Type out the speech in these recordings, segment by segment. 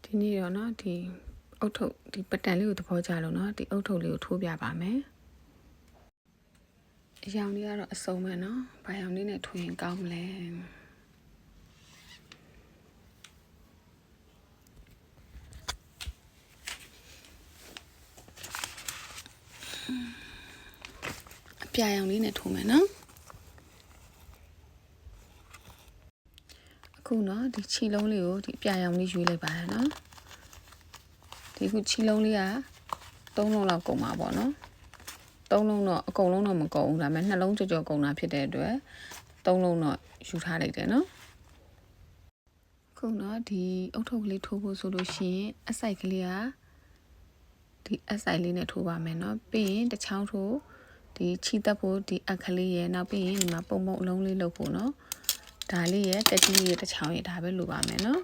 ဒီနေ့တော့เนาะဒီအုတ်ထုပ်ဒီပတန်လေးကိုသဘောကျလို့เนาะဒီအုတ်ထုပ်လေးကိုထိုးပြပါမယ်အရောင်လေးကတော့အစုံပဲเนาะဘာရောင်လေးနဲ့ထိုးရင်ကောင်းမလဲအပြာရောင်လေးနဲ့ထိုးမယ်เนาะအခုเนาะဒီခြေလုံးလေးကိုဒီအပြာရောင်လေးရွေးလိုက်ပါရနော်ဒီခုခြေလုံးလေးက3လုံးလောက်ကုန်ပါပေါ့နော်3လုံးတော့အကုန်လုံးတော့မကုန်ဘူးဒါပေမဲ့2လုံးကြော်ကုန်တာဖြစ်တဲ့အတွက်3လုံးတော့ယူထားလိုက်တယ်နော်ခုเนาะဒီအုတ်ထုပ်ကလေးထိုးဖို့ဆိုလို့ရှိရင်အစိုက်ကလေးကဒီအစိုက်လေးနဲ့ထိုးပါမယ်เนาะပြီးရင်တစ်ချောင်းထိုးဒီခြိတက်ဖို့ဒီအခလေးရဲ့နောက်ပြီးရင်ဒီမှာပုံအလုံးလေးလုပ်ဖို့เนาะဒါလေးရဲ့တက်ကြီးရဲ့တစ်ချောင်းရဲ့ဒါပဲလိုပါမယ်เนาะ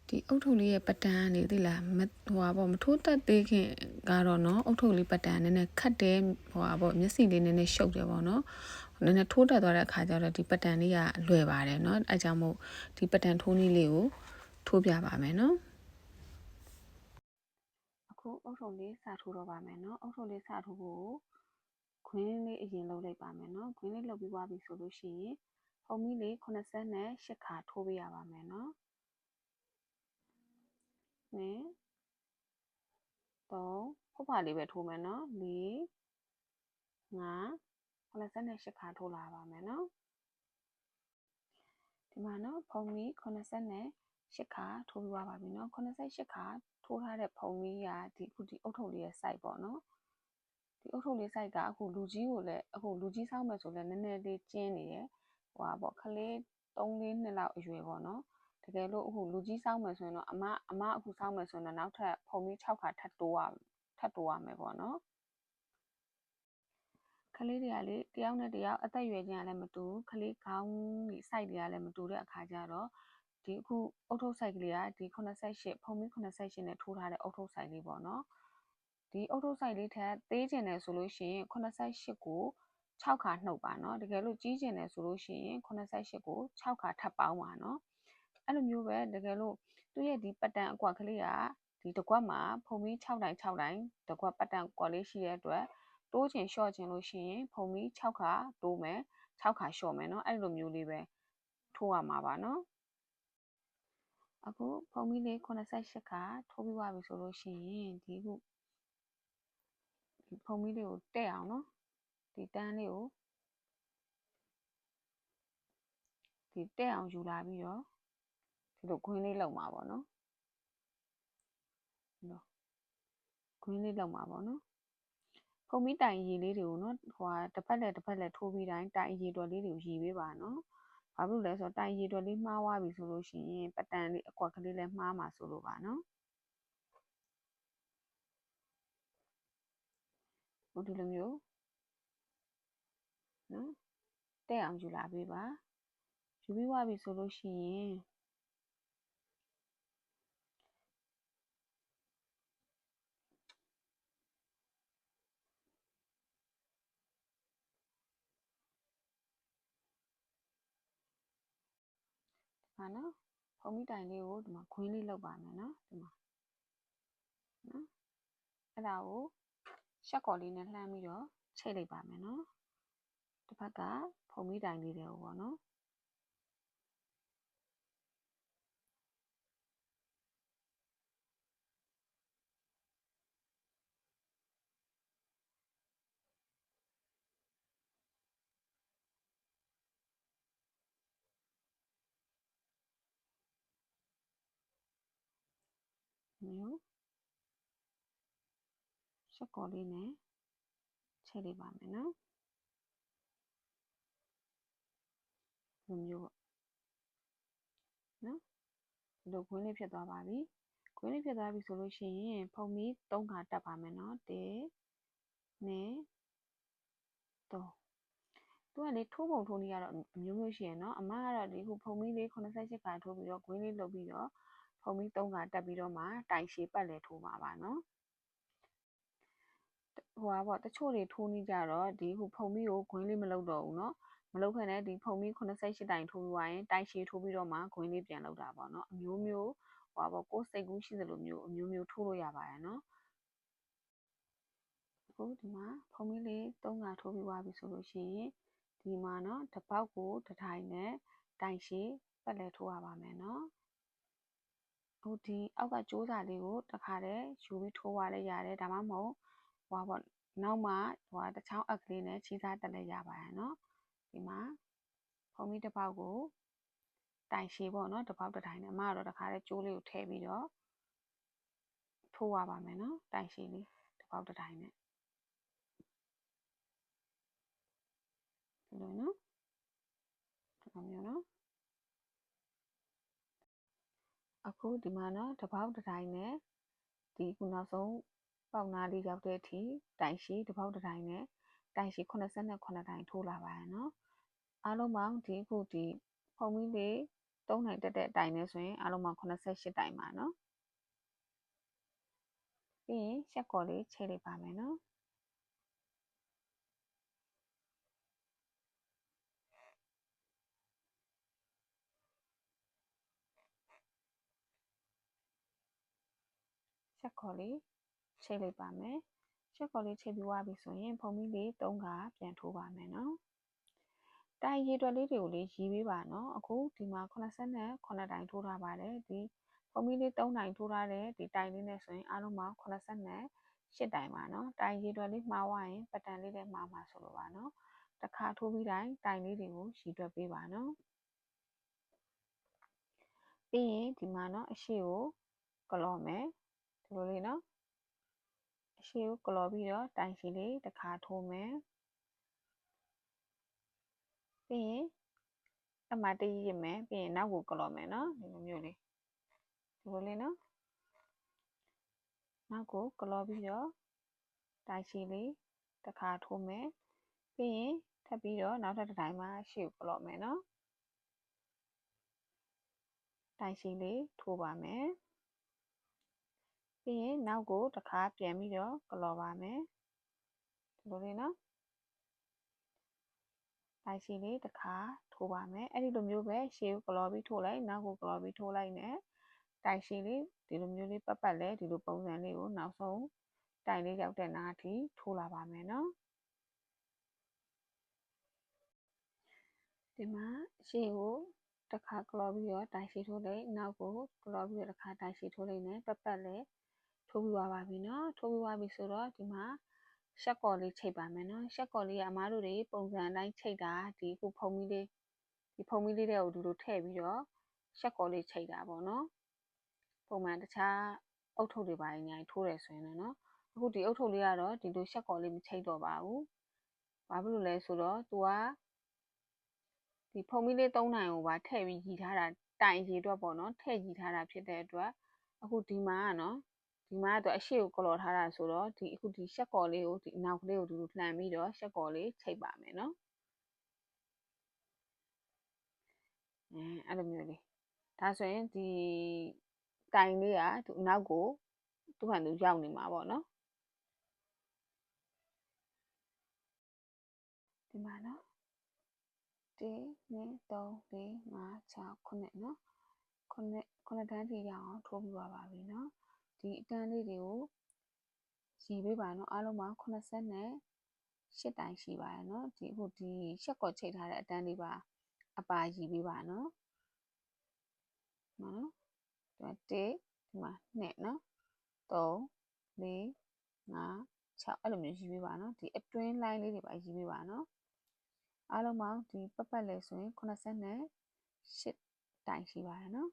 ဒီအုတ်ထုပ်လေးရဲ့ပတန်နေသိလားမထိုးတက်သေးခင်ကတော့เนาะအုတ်ထုပ်လေးပတန်နည်းနည်းခတ်တယ်မျက်စိလေးနည်းနည်းရှုပ်တယ်ပေါ့เนาะနည်းနည်းထိုးတက်သွားတဲ့အခါကျတော့ဒီပတန်လေးကလွယ်ပါတယ်เนาะအဲကြောင့်မို့ဒီပတန်ထိုးနည်းလေးကိုထိုးပြပါမယ်เนาะအခုအုတ်ထုပ်လေးစထိုးတော့ပါမယ်เนาะအုတ်ထုပ်လေးစထိုးဖို့ခွင်းလေးအရင်လုပ်လိုက်ပါမယ်เนาะခွင်းလေးလုပ်ပြီးသွားပြီဆိုလို့ရှိရင်ဖုံးမီလေး88ခါထိုးပေးရပါမယ်เนาะနဲ့3ဖုတ်ဖာလေးပဲထိုးမယ်เนาะ4 5 88ခါထိုးလာပါမယ်เนาะဒီမှာเนาะဖုံးမီ88ခါထိုးပြီးသွားပါပြီเนาะ88ခါထိုးထားတဲ့ဖုံးမီကဒီအုတ်ထုပ်လေးရဲ့ size ပေါ့เนาะဒီအုတ်ထုပ်လေး size ကအခုလူကြီးကိုလည်းအခုလူကြီးဆောင်းမယ်ဆိုလည်းနည်းနည်းလေးကျင်းနေတယ်ခလေး3-4နှစ်လောက်အရွယ်ပေါ့เนาะတကယ်လို့အခုလူကြီးဆောင်းမယ်ဆိုရင်တော့အမအခုဆောင်းမယ်ဆိုရင်တော့နောက်ထပ်ဖုံးမီ6ခါထပ်တိုးရမယ်ပေါ့เนาะကလေးတွေကလေတယောက်နဲ့တယောက်အသက်အရွယ်ချင်းကလည်းမတူဘူးကလေးခေါင်းကြီး size တွေကလည်းမတူတဲ့အခါကျတော့ဒီအခုအုတ်ထုပ် size ကလေးကဒီ88ဖုံးမီ88နဲ့ထိုးထားတဲ့အုတ်ထုပ် size လေးပေါ့เนาะဒီအုတ်ထုပ် size လေးထက်သေးကျင်တယ်ဆိုလို့ရှိရင်88ကို6ခါနှုတ်ပါเนาะတကယ်လို့ကြီးကျင်တယ်ဆိုလို့ရှိရင်88ကို6ခါထပ်ပေါင်းပါเนาะအဲ့လိုမျိုးပဲတကယ်လို့သူ့ရဲ့ဒီပတန်အကွက်ကလေးကဒီတစ်ကွက်မှာဖုံမီ6တိုင်းတစ်ကွက်ပတန်ကွက်လေးရှိတဲ့အတွက်တိုးချင်လျှော့ချင်လို့ရှိရင်ဖုံမီ6ခါတိုးမယ်6ခါလျှော့မယ်เนาะအဲ့လိုမျိုးလေးပဲထိုးရမှာပါเนาะအခုဖုံမီလေး88ခါထိုးပြီးသွားပြီဆိုလို့ရှိရင်ဒီဖုံမီလေးကိုတက်အောင်เนาะဒီတန်းလေးကိုဒီတက်အောင်ယူလာပြီးတော့ဒီလိုခွင်းလေးလောက်မှာပေါ့เนาะခွင်းလေးလောက်မှာပေါ့เนาะဖုံမီတိုင်ရေလေးတွေကိုเนาะတစ်ဖက်လက်ထိုးပြီးတိုင်းတိုင်ရေတော်လေးတွေကိုရေပေးပါเนาะဘာဖြစ်လို့လဲဆိုတော့တိုင်ရေတော်လေးမှားသွားပြီဆိုလို့ရှိရင်ပတန်လေးအကွက်ကလေးလည်းမှားမှာဆိုလို့ပါเนาะဒီလိုမျိုးနော်တက်အောင်ယူလာပေးပါယူပြီးသွားပြီဆိုလို့ရှိရင်ဟာနော်ဖုံးမီတိုင်လေးကိုဒီမှာခွင်းလေးလောက်ပါမယ်နော်ဒီမှာနော်အဲ့ဒါကိုရှက်ကော်လေးနဲ့လှမ်းပြီးတော့ချိတ်လိုက်ပါမယ်နော်တစ်ဖက်ကဖုံးမီတိုင်လေးတွေကိုပေါ့နော်မျိုးရှက်ကော်လေးနဲ့ချိတ်လိုက်ပါမယ်နော်ဒီမျိုးပေါ့နော်ဒီလိုခွင်းလေးဖြစ်သွားပါပြီခွင်းလေးဖြစ်သွားပြီဆိုလို့ရှိရင်ဖုံမီ3ခါတက်ပါမယ်နော်1 2 3သူကလေထိုးပုံထိုးနည်းကတော့အမျိုးမျိုးရှိရယ်เนาะအမကတော့ဒီခုဖုံမီလေး88ခါထိုးပြီးတော့ခွင်းလေးလုပ်ပြီးတော့ဖုံမီ3ခါတက်ပြီးတော့မှတိုင်ရှည်ပတ်လေထိုးပါပါเนาะတချို့တွေထိုးနေကြတော့ဒီခုဖုံမီကိုခွင်းလေးမလုပ်တော့ဘူးเนาะ မလုပ်ခဲ့နဲ့ဒီဖုံမီ88တိုင်ထိုးပြီးွားရင်တိုင်ရှည်ထိုးပြီးတော့မှခွင်းလေးပြန်လောက်တာပေါ့နော်အမျိုးမျိုးဟိုပေါ့ကိုယ်စိတ်ကူးရှိသလိုမျိုးအမျိုးမျိုးထိုးလို့ရပါတယ်နော်အခုဒီမှာဖုံမီလေး3ခါထိုးပြီးွားပြီဆိုလို့ရှိရင်ဒီမှာနော်တစ်ပေါက်ကိုတစ်ထိုင်နဲ့တိုင်ရှည်ပတ်လဲထိုးရပါမယ်နော်ဟိုဒီအောက်ကကြိုးစာလေးကိုတစ်ခါတည်းယူပြီးထိုးသွားလဲရတယ်ဒါမှမဟုတ်ဟိုပေါ့နောက်မှဟိုတချောင်းအက်ကလေးနဲ့ချီစားတက်လဲရပါတယ်နော်ဒီမှာဖုံမီတစ်ပေါက်ကိုတိုင်ရှည်ပေါ့နော်တစ်ပေါက်တစ်ထိုင်နဲ့အမကတော့တစ်ခါတည်းကြိုးလေးကိုထည့်ပြီးတော့ထိုးရပါမယ်နော်တိုင်ရှည်လေးတစ်ပေါက်တစ်ထိုင်နဲ့ဒီလိုနော်ဒီလိုမျိုးနော်အခုဒီမှာနော်တစ်ပေါက်တစ်ထိုင်နဲ့ဒီခုနောက်ဆုံးပေါက်နားလေးရောက်တဲ့အထိတိုင်ရှည်တစ်ပေါက်တစ်ထိုင်နဲ့တိုင်ရှည်89တိုင်ထိုးလာပါရနော်အားလုံးပေါင်းဒီခုဒီဖုံမီလေး3တိုင်တက်တဲ့အတိုင်နဲ့ဆိုရင်အားလုံးပေါင်း88တိုင်ပါနော်ပြီးရင်ရှက်ကော်လေးချိန်လိုက်ပါမယ်နော်ရှက်ကော်လေးချိန်လိုက်ပါမယ်ရှက်ကော်လေးချိန်ပြီးွားပြီဆိုရင်ဖုံမီလေး3ခါပြန်ထိုးပါမယ်နော်တိုင်ရေတွက်လေးတွေကိုလေးရေးပေးပါနော်အခုဒီမှာ89တိုင်ထိုးထားပါတယ်ဒီဖုံမီလေး3တိုင်ထိုးထားတဲ့ဒီတိုင်လေးနဲ့ဆိုရင်အားလုံးပေါင်း88တိုင်ပါနော်တိုင်ရေတွက်လေးမှားသွားရင်ပတန်လေးနဲ့မှားမှာဆိုလိုပါနော်တစ်ခါထိုးပြီးတိုင်းတိုင်လေးတွေကိုရေတွက်ပေးပါနော်ပြီးရင်ဒီမှာနော်အရှိကိုကလော်မယ်ဒီလိုလေးနော်အရှိကိုကလော်ပြီးတော့တိုင်ရှည်လေးတစ်ခါထိုးမယ်ပြီးရင်အမှတရရမယ်ပြီးရင်နောက်ကိုကလော်မယ်နော်ဒီလိုမျိုးလေးဒီလိုလေးနော်နောက်ကိုကလော်ပြီးတော့တိုင်ရှည်လေးတစ်ခါထိုးမယ်ပြီးရင်ထပ်ပြီးတော့နောက်ထပ်တစ်တိုင်းမှာရှေ့ကိုကလော်မယ်နော်တိုင်ရှည်လေးထိုးပါမယ်ပြီးရင်နောက်ကိုတစ်ခါပြန်ပြီးတော့ကလော်ပါမယ်ဒီလိုလေးနော်တိုင်ရှည်လေးတစ်ခါထိုးပါမယ်အဲ့ဒီလိုမျိုးပဲရှေ့ကိုကလော်ပြီးထိုးလိုက်နောက်ကိုကလော်ပြီးထိုးလိုက်နဲ့တိုင်ရှည်လေးဒီလိုမျိုးလေးပတ်လဲဒီလိုပုံစံလေးကိုနောက်ဆုံးတိုင်လေးရောက်တဲ့နားအထိထိုးလာပါမယ်နော်ဒီမှာရှေ့ကိုတစ်ခါကလော်ပြီးတော့တိုင်ရှည်ထိုးလိုက်နောက်ကိုကလော်ပြီးတော့တစ်ခါတိုင်ရှည်ထိုးလိုက်နဲ့ပတ်လဲထိုးပြီးသွားပါပြီနော်ထိုးပြီးသွားပြီဆိုတော့ဒီမှာရှက်ကော်လေးချိတ်ပါမယ်နော်ရှက်ကော်လေးကအမားတို့တွေပုံစံအတိုင်းချိတ်တာဒီခုဖုံမီလေးဒီဖုံမီလေးတွေကိုဒီလိုထည့်ပြီးတော့ရှက်ကော်လေးချိတ်တာပေါ့နော်ပုံမှန်တခြားအုတ်ထုပ်တွေပါညာထိုးတယ်ဆိုရင်တော့နော်အခုဒီအုတ်ထုပ်လေးကတော့ဒီလိုရှက်ကော်လေးမချိတ်တော့ပါဘူးဘာဖြစ်လို့လဲဆိုတော့သူကဒီဖုံမီလေး3နိုင်ကိုပါထည့်ပြီးရည်ထားတာတိုင်ရေအတွက်ပေါ့နော်ထည့်ရည်ထားတာဖြစ်တဲ့အတွက်အခုဒီမှာကနော်ဒီမှာတော့အရှိကိုကလော်ထားတာဆိုတော့ဒီအခုဒီရှက်ကော်လေးကိုဒီအနောက်ကလေးကိုဒီလိုလှန်ပြီးတော့ရှက်ကော်လေးချိတ်ပါမယ်နော်အဲ့လိုမျိုးလေးဒါဆိုရင်ဒီတိုင်လေးကသူအနောက်ကိုသူ့ဟန်သူရောက်နေမှာပေါ့နော်ဒီမှာနော်1 2 3 4 5 6 9နော်9တန်းထိရအောင်ထိုးပြီးပါပြီနော်ဒီအတန်းလေးတွေကိုရည်ပေးပါနော်အားလုံးပေါင်း88တိုင်ရှိပါတယ်နော်ဒီအခုဒီရှက်ကော်ချိတ်ထားတဲ့အတန်းလေးပါအပါရည်ပေးပါနော်နော်ဒီမှာ1ဒီမှာ2နော်3 4 5 6အဲ့လိုမျိုးရည်ပေးပါနော်ဒီအတွင်း line လေးတွေပါရည်ပေးပါနော်အားလုံးပေါင်းဒီပတ်လဲဆိုရင်88တိုင်ရှိပါတယ်နော်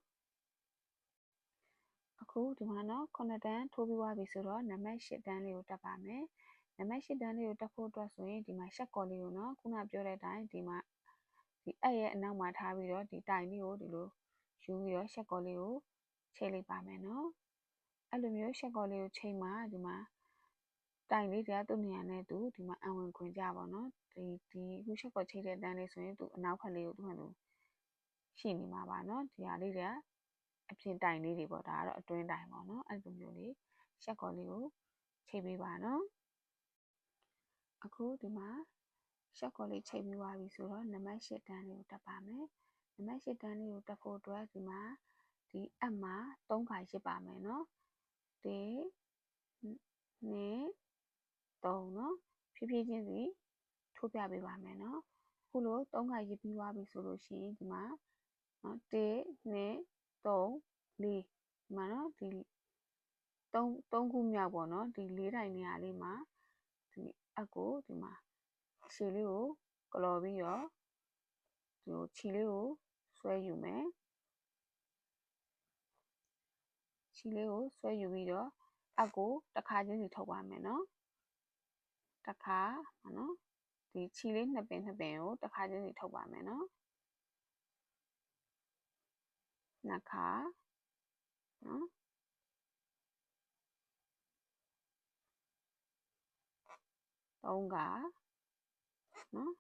အခုဒီမှာနော်9တန်းထိုးပြီးသွားပြီဆိုတော့နံပါတ်8တန်းလေးကိုတက်ပါမယ်နံပါတ်8တန်းလေးကိုတက်ဖို့အတွက်ဆိုရင်ဒီမှာရှက်ကော်လေးကိုနော်ခုနပြောတဲ့အတိုင်းဒီမှာဒီအဲ့ရဲ့အနောက်မှာထားပြီးတော့ဒီတိုင်လေးကိုဒီလိုယူပြီးတော့ရှက်ကော်လေးကိုချိန်လိုက်ပါမယ်နော်အဲ့လိုမျိုးရှက်ကော်လေးကိုချိန်မှဒီမှာတိုင်လေးတွေကသူ့နေရာနဲ့သူဒီမှာအဝင်ခွင်ကြပါတော့ဒီခုရှက်ကော်ချိန်တဲ့တန်းလေးဆိုရင်သူအနောက်ဖက်လေးကိုသူ့ဟန်သူရှိနေမှာပါနော်ဒီဟာလေးတွေကအပြင်တိုင်လေးတွေပေါ့ဒါကတော့အတွင်းတိုင်ပေါ့နော်အဲ့လိုမျိုးလေးရှက်ကော်လေးကိုချိန်ပေးပါနော်အခုဒီမှာ ရှက်ကော်လေးချိန်ပြီးသွားပြီဆိုတော့နံပါတ်8တန်းလေးကိုတက်ပါမယ်နံပါတ်8တန်းလေးကိုတက်ဖို့အတွက်ဒီမှာဒီအမှာ3ခါရစ်ပါမယ်နော်1 2 3နော်ဖြည်းဖြည်းချင်းစီထိုးပြပေးပါမယ်နော်ခုလို3ခါရစ်ပြီးသွားပြီဆိုလို့ရှိရင်ဒီမှာနော်1 2 3 4ဒီမှာနော်ဒီ3ခုမြောက်ပေါ့နော်ဒီ4တိုင်နေရာလေးမှာဒီအကိုဒီမှာခြေလေးကိုကလော်ပြီးတော့ဒီခြေလေးကိုဆွဲယူမယ်ခြေလေးကိုဆွဲယူပြီးတော့အကိုတစ်ခါချင်းစီထုတ်ပါမယ်နော်တစ်ခါနော်ဒီခြေလေး2ပင်ကိုတစ်ခါချင်းစီထုတ်ပါမယ်နော်နှစ်ခါနော်3ခါနော်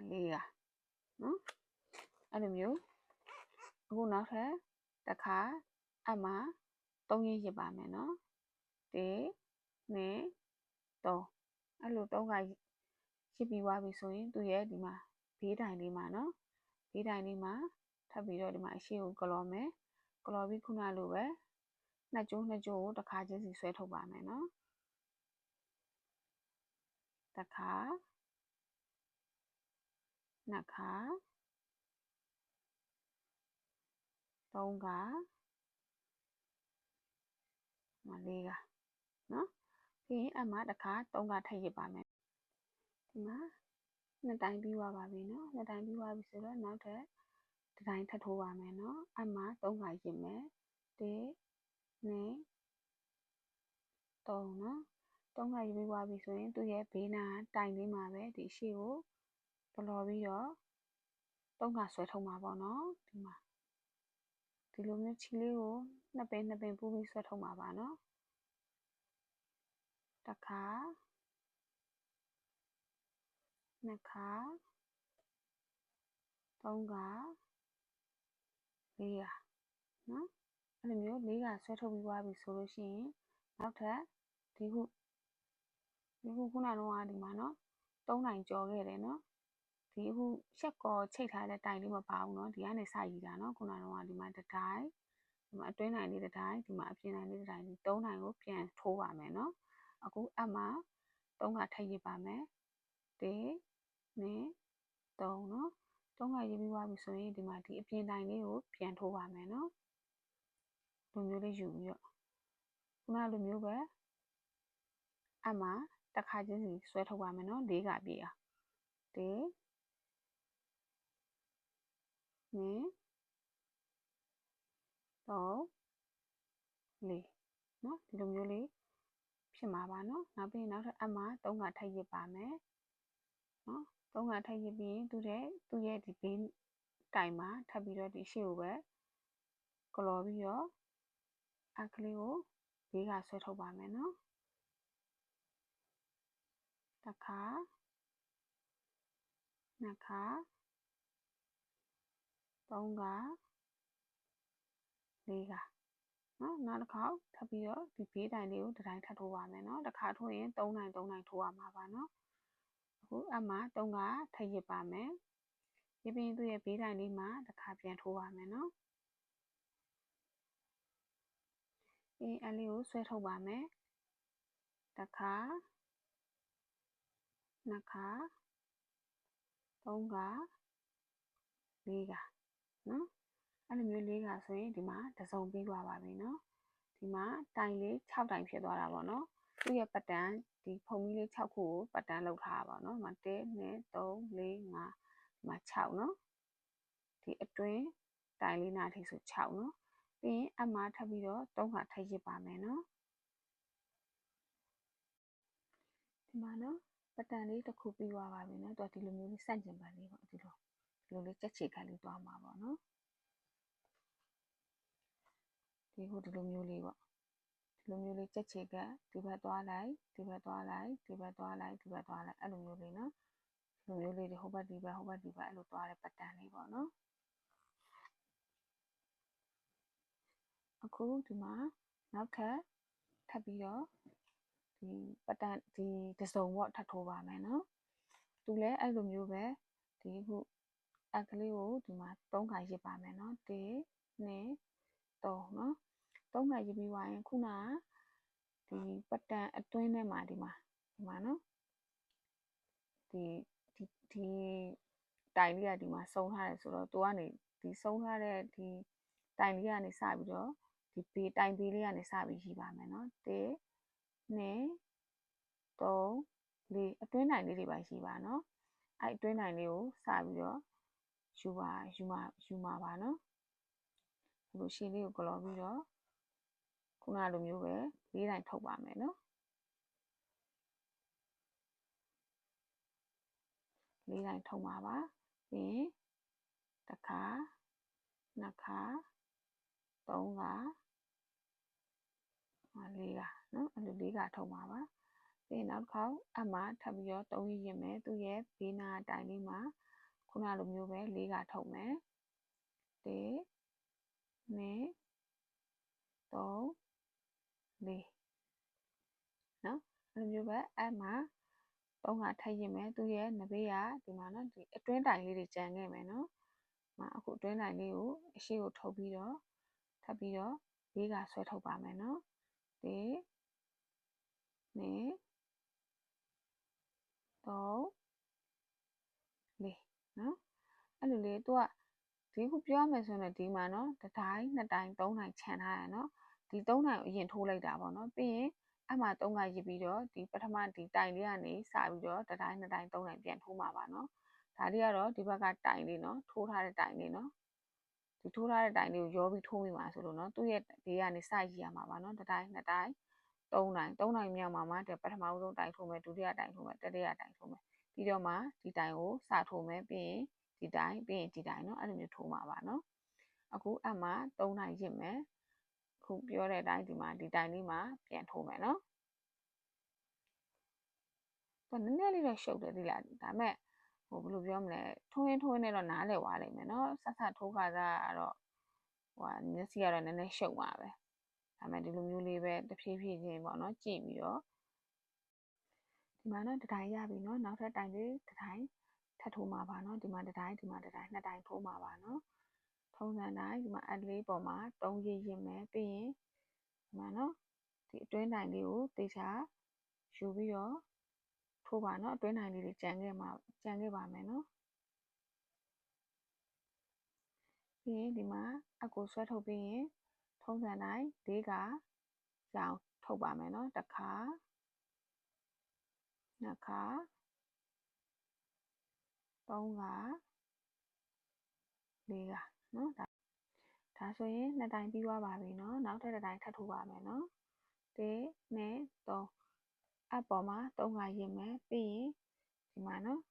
4ခါနော်အဲ့လိုမျိုးအခုနောက်ထပ်တစ်ခါအမှ3ရစ်ပါမယ်နော်1 2 3အဲ့လို3ခါရစ်ပြီးသွားပြီဆိုရင်သူရဲ့ဒီမှာဘေးတိုင်လေးမှာနော်ဘေးတိုင်လေးမှာထပ်ပြီးတော့ဒီမှာအရှိကိုကလော်မယ်ကလော်ပြီးခုနလိုပဲနှစ်ကျိုးကိုတစ်ခါချင်းစီဆွဲထုတ်ပါမယ်နော်တစ်ခါနှစ်ခါ3ခါ4ခါနော်ပြီးရင်အမှတစ်ခါ3ခါထပ်ရစ်ပါမယ်ဒီမှာနှစ်တိုင်ပြီးသွားပါပြီနော်နှစ်တိုင်ပြီးသွားပြီဆိုတော့နောက်ထပ်တစ်တိုင်ထပ်ထိုးပါမယ်နော်အမှ3ခါရစ်မယ်1 2 3နော်3ခါရစ်ပြီးသွားပြီဆိုရင်သူ့ရဲ့ဘေးနာတိုင်လေးမှာပဲဒီရှေ့ကိုဘလော်ပြီးတော့3ခါဆွဲထုတ်မှာပေါ့နော်ဒီမှာဒီလိုမျိုးခြေလေးကို2ပင်ပူးပြီးဆွဲထုတ်မှာပါနော်တစ်ခါနှစ်ခါ3ခါ4ခါနော်အဲ့လိုမျိုး4ခါဆွဲထုတ်ပြီးသွားပြီဆိုလို့ရှိရင်နောက်ထပ်ဒီခုခုနကတော့ဒီမှာနော်3တိုင်ကြော်ခဲ့တယ်နော်ဒီအခုရှက်ကောချိတ်ထားတဲ့တိုင်လေးမပါဘူးနော်ဒီကနေစရည်တာနော်ခုနကတော့ဒီမှာတစ်တိုင်ဒီမှာအတွင်းတိုင်လေးတစ်တိုင်ဒီမှာအပြင်တိုင်လေးတစ်တိုင်ဒီ3တိုင်ကိုပြန်ထိုးပါမယ်နော်အခုအမှ3ခါထပ်ရစ်ပါမယ်1 2 3နော်3ခါရစ်ပြီးသွားပြီဆိုရင်ဒီမှာဒီအပြင်တိုင်လေးကိုပြန်ထိုးပါမယ်နော်လိုမျိုးလေးယူပြီးတော့ခုနလိုမျိုးပဲအမှတစ်ခါချင်းစီဆွဲထုတ်ပါမယ်နော်4ခါပြည့်အောင်1 2 3 4နော်ဒီလိုမျိုးလေးဖြစ်မှာပါနော်နောက်ပြီးနောက်ထပ်အမှ3ခါထပ်ရစ်ပါမယ်နော်3ခါထပ်ရစ်ပြီးသူ့ရဲ့ဒီဘေးတိုင်မှာထပ်ပြီးတော့ဒီရှေ့ကိုပဲကလော်ပြီးတော့အခလေးကို4ခါဆွဲထုတ်ပါမယ်နော်တစ်ခါနှစ်ခါ3ခါ4ခါနော်နောက်တစ်ခါထပ်ပြီးတော့ဒီဘေးတိုင်လေးကိုတစ်တိုင်းထပ်ထိုးပါမယ်နော်တစ်ခါထိုးရင်3တိုင်ထိုးရမှာပါနော်အခုအမှ3ခါထပ်ရစ်ပါမယ်ရစ်ပြီးသူ့ရဲ့ဘေးတိုင်လေးမှာတစ်ခါပြန်ထိုးပါမယ်နော်အလေးကိုဆွဲထုတ်ပါမယ်တစ်ခါနှစ်ခါ3ခါ4ခါနော်အဲ့လိုမျိုး4ခါဆိုရင်ဒီမှာတစ်စုံပြီးသွားပါပြီနော်ဒီမှာတိုင်လေး6တိုင်ဖြစ်သွားတာပေါ့နော်သူ့ရဲ့ပတ်တန်းဒီဖုံမီလေး6ခုကိုပတ်တန်းလောက်ထားပါတော့နော်1 2 3 4 5ဒီမှာ6နော်ဒီအတွင်းတိုင်လေးနာထိဆို6နော်ပြီးရင်အမှားထပ်ပြီးတော့3ခါထပ်ရစ်ပါမယ်နော်ဒီမှာနော်ပတ်တန်းလေးတစ်ခုပြီးသွားပါပြီနော်သူကဒီလိုမျိုးလေးစန့်ကျင်ပါလေးပေါ့ဒီလိုလေးကြက်ချေခါလေးသွားမှာပေါ့နော်ဒီလိုမျိုးလေးပေါ့ဒီလိုမျိုးလေးကြက်ချေကဒီဘက်သွားလိုက်ဒီဘက်သွားလိုက်ဒီဘက်သွားလိုက်ဒီဘက်သွားလိုက်အဲ့လိုမျိုးလေးနော်ဒီလိုမျိုးလေးတွေဟိုဘက်ဒီဘက်အဲ့လိုသွားတဲ့ပတ်တန်းလေးပေါ့နော်အခုဒီမှာနောက်ထပ်ပြီးတော့ ဒီပတ်တန်ဒီတစုံပေါ့ထပ်ထိုးပါမယ်နော်သူလည်းအဲ့လိုမျိုးပဲဒီခုကလေးကိုဒီမှာ3ခါရစ်ပါမယ်နော်1 2 3နော်3ခါရစ်ပြီးသွားရင်ခုနကဒီပတ်တန်အတွင်းထဲမှာဒီမှာနော်ဒီတိုင်လေးကဒီမှာစုံထားတယ်ဆိုတော့သူကနေဒီစုံထားတဲ့ဒီတိုင်လေးကနေစပြီးတော့ဒီဘေးတိုင်ဘေးလေးကနေစပြီးရေးပါမယ်နော်1 2 3 4အတွင်းတိုင်လေးတွေပါရေးပါနော်အဲ့အတွင်းတိုင်လေးကိုစပြီးတော့ယူမှာပါနော်ဒီလိုရှည်လေးကိုကလော်ပြီးတော့ခုနလိုမျိုးပဲ4တိုင်ထုတ်ပါမယ်နော်4တိုင်ထုတ်မှာပါပြီးရင်တစ်ခါနှစ်ခါ3ခါ4ခါနော်အဲ့လို4ခါထုတ်မှာပါပြီးရင်နောက်တစ်ခါအမှထပ်ပြီးတော့3ရစ်မယ်သူ့ရဲ့ဘေးနာတိုင်လေးမှာခုနလိုမျိုးပဲ4ခါထုတ်မယ်1 2 3 4နော်အဲ့လိုမျိုးပဲအဲ့မှာ3ခါထပ်ရစ်မယ်သူ့ရဲ့နဘေးကဒီမှာနော်ဒီအတွင်းတိုင်လေးတွေကျန်ခဲ့မယ်နော်အခုအတွင်းတိုင်လေးကိုအရှိကိုထုတ်ပြီးတော့ထပ်ပြီးတော့4ခါဆွဲထုတ်ပါမယ်နော်1 2 3 4နော်အဲ့လိုလေသူကဒီခုပြောမယ်ဆိုရင်ဒီမှာနော်တစ်တိုင်းနှစ်တိုင်းသုံးတိုင်းခြံထားရနော်ဒီ3တိုင်းကိုအရင်ထိုးလိုက်တာပေါ့နော်ပြီးရင်အမှ3ခါရစ်ပြီးတော့ဒီပထမဒီတိုင်လေးကနေစပြီးတော့တစ်တိုင်းနှစ်တိုင်းသုံးတိုင်းပြန်ထိုးမှာပါနော်ဒါလေးကတော့ဒီဘက်ကတိုင်လေးနော်ထိုးထားတဲ့တိုင်လေးနော်ဒီထိုးထားတဲ့တိုင်လေးကိုရောပြီးထိုးမိမှာဆိုလို့နော်သူ့ရဲ့ဒီကနေစရည်ရမှာပါနော်တစ်တိုင်းနှစ်တိုင်း3တိုင်းမြောက်မှာပထမဆုံးတိုင်ထိုးမယ်ဒုတိယတိုင်ထိုးမယ်တတိယတိုင်ထိုးမယ်ပြီးတော့မှဒီတိုင်ကိုစထိုးမယ်ပြီးရင်ဒီတိုင်ပြီးရင်ဒီတိုင်နော်အဲ့လိုမျိုးထိုးမှာပါနော်အခုအမှ3တိုင်ရစ်မယ်ခုပြောတဲ့အတိုင်းဒီမှာဒီတိုင်လေးမှာပြန်ထိုးမယ်နော်နည်းနည်းလေးတော့ရှုပ်တယ်ဒီလားဒါပေမဲ့ဘယ်လိုပြောမလဲထိုးရင်းနဲ့တော့နားလည်သွားလိမ့်မယ်နော်ဆက်ထိုးခါစားကတော့မျက်စိကတော့နည်းနည်းရှုပ်ပါပဲဒါပေမဲ့ဒီလိုမျိုးလေးပဲတဖြည်းဖြည်းချင်းပေါ့နော်ကြည့်ပြီးတော့ဒီမှာနော်တစ်တိုင်ရပြီနော်နောက်ထပ်တိုင်လေးတစ်တိုင်ထပ်ထိုးမှာပါနော်ဒီမှာတစ်တိုင်နှစ်တိုင်ထိုးမှာပါနော်ထုံးစံတိုင်းဒီမှာအလေးပေါ်မှာ3ရစ်မယ်ပြီးရင်ဒီမှာနော်ဒီအတွင်းတိုင်လေးကိုတေချာယူပြီးတော့ထိုးပါနော်အတွင်းတိုင်လေးတွေကြံခဲ့ပါမယ်နော်ပြီးရင်ဒီမှာအကိုဆွဲထုတ်ပြီးရင်ထုံးစံတိုင်း၄ကရောင်ထုတ်ပါမယ်နော်တစ်ခါနှစ်ခါ3ခါ4ခါနော်ဒါဆိုရင်2တိုင်ပြီးသွားပါပြီနော်နောက်ထပ်တစ်တိုင်ထပ်ထိုးပါမယ်နော်1 2 3အပေါ်မှာ3ခါရစ်မယ်ပြီးရင်ဒီမှာနော်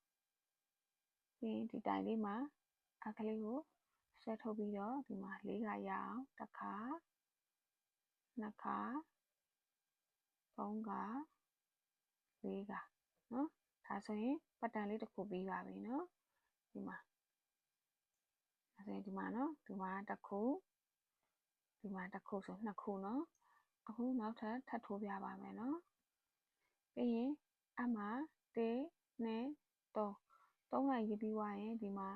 ပြီးရင်ဒီတိုင်လေးမှာကလေးကိုဆွဲထုတ်ပြီးတော့ဒီမှာ4ခါရအောင်တစ်ခါနှစ်ခါ3ခါ4ခါနော်ဒါဆိုရင်ပတ်တန်လေးတစ်ခုပြီးပါပြီနော်ဒီမှာဒါဆိုရင်ဒီမှာနော်ဒီမှာတစ်ခုဒီမှာတစ်ခုဆို2ခုနော်အခုနောက်ထပ်ထိုးပြပါမယ်နော်ပြီးရင်အမှ1 2 3ခါရစ်ပြီးသွားရင်ဒီမှာ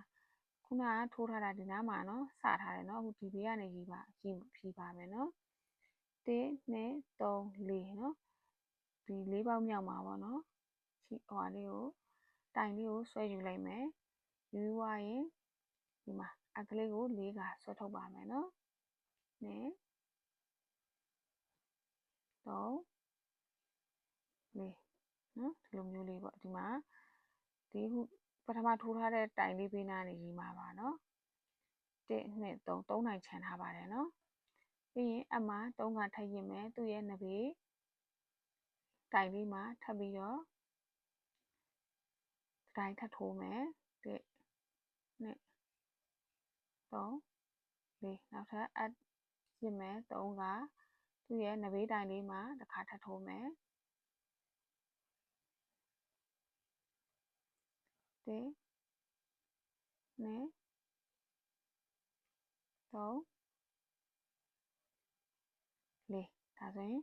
ခုနကထိုးထားတာဒီနားမှာနော်စထားတယ်နော်အခုဒီဘေးကနေဖြီးပါမယ်နော်1 2 3 4နော်ဒီ4ပေါက်မြောက်မှာပေါ့နော်လေးကိုတိုင်လေးကိုဆွဲယူလိုက်မယ်ယူသွားရင်ဒီမှာကလေးကို4ခါဆွဲထုတ်ပါမယ်နော်2 3 4နော်ဒီလိုမျိုးလေးပေါ့ဒီမှာဒီခုပထမထိုးထားတဲ့တိုင်လေးပေးနာနေရေးမှာပါနော်1 2 3တိုင်ခြံထားပါတယ်နော်ပြီးရင်အမှ3ခါထပ်ရစ်မယ်သူ့ရဲ့နဘေးတိုင်လေးမှာထပ်ပြီးတော့တိုင်ထပ်ထိုးမယ်1 2 3 4နောက်ထပ်ရစ်မယ်3ခါသူ့ရဲ့နဘေးတိုင်လေးမှာတစ်ခါထပ်ထိုးမယ်1 2 3 4ဒါဆိုရင်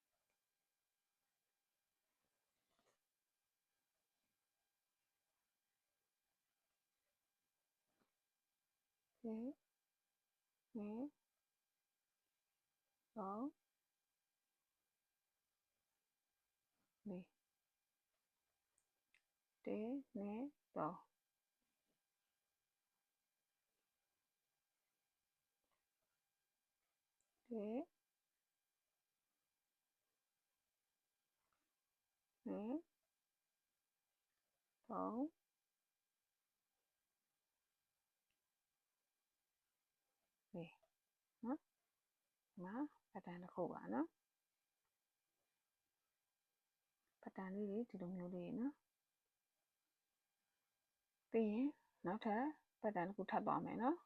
နော်မှာပတ်တန်တစ်ခုပါနော်ပတ်တန်လေးတွေဒီလိုမျိုးလေးနော်ပြီးရင်နောက်ထပ်ပတ်တန်တစ်ခုထပ်သွားမယ်နော်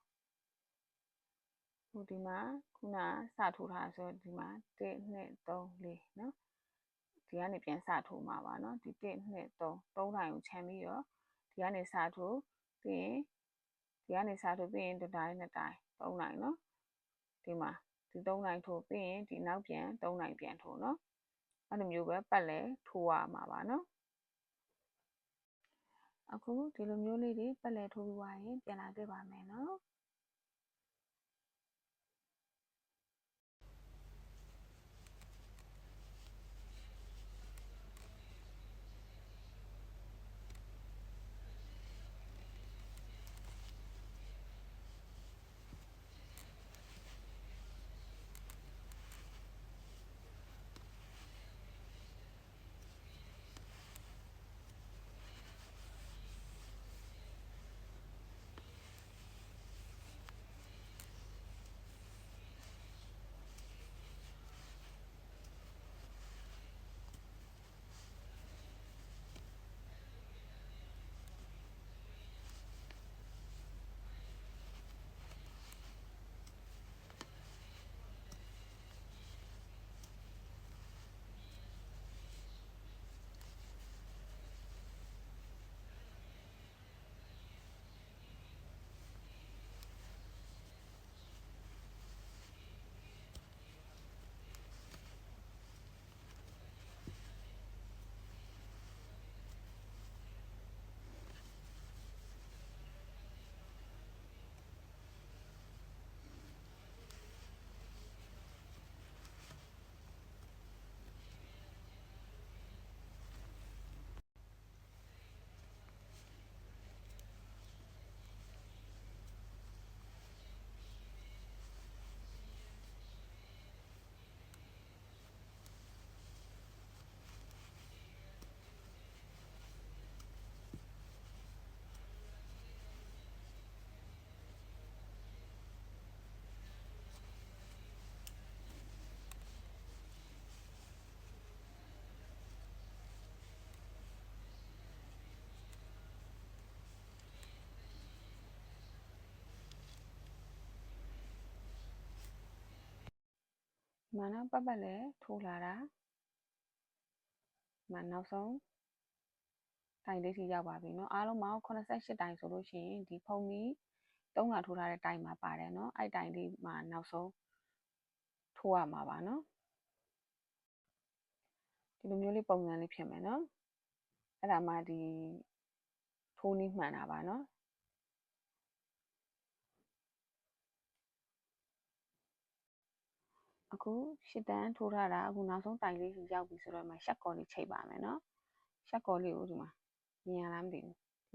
ဟိုဒီမှာခုနစထိုးထားဆိုဒီမှာ1 2 3 4နော်ဒီကနေပြန်စထိုးမှာပါနော်ဒီ1 2 3တိုင်းကိုခြံပြီးတော့ဒီကနေစထိုးပြီးရင်ဒီကနေစထိုးပြီးရင်တစ်တိုင်းနှစ်တိုင်း3တိုင်းနော်ဒီမှာဒီ3တိုင်းထိုးပြီးရင်ဒီနောက်ပြန်3တိုင်းပြန်ထိုးနော်အဲ့လိုမျိုးပဲပတ်လဲထိုးရမှာပါနော်အခုဒီလိုမျိုးလေးတွေပတ်လဲထိုးပြီးသွားရင်ပြန်လာခဲ့ပါမယ်နော်မနောက်ပတ်လဲထိုးလာတာမနောက်ဆုံးတိုင်လေးထိရောက်ပါပြီเนาะအားလုံးပေါင်း88တိုင်ဆိုလို့ရှိရင်ဒီဖုံကြီး3ကထိုးထားတဲ့တိုင်မှာပါတယ်เนาะအဲ့တိုင်လေးမှာနောက်ဆုံးထိုးရမှာပါเนาะဒီလိုမျိုးလေးပုံစံလေးဖြစ်မယ်เนาะအဲ့ဒါမှဒီထိုးနည်းမှန်တာပါเนาะအခုရှစ်တန်းထိုးထားတာအခုနောက်ဆုံးတိုင်လေးကြီးရောက်ပြီဆိုတော့မှရှက်ကော်လေးချိန်ပါမယ်เนาะရှက်ကော်လေးကိုဒီမှာမြင်ရလားမသိဘူး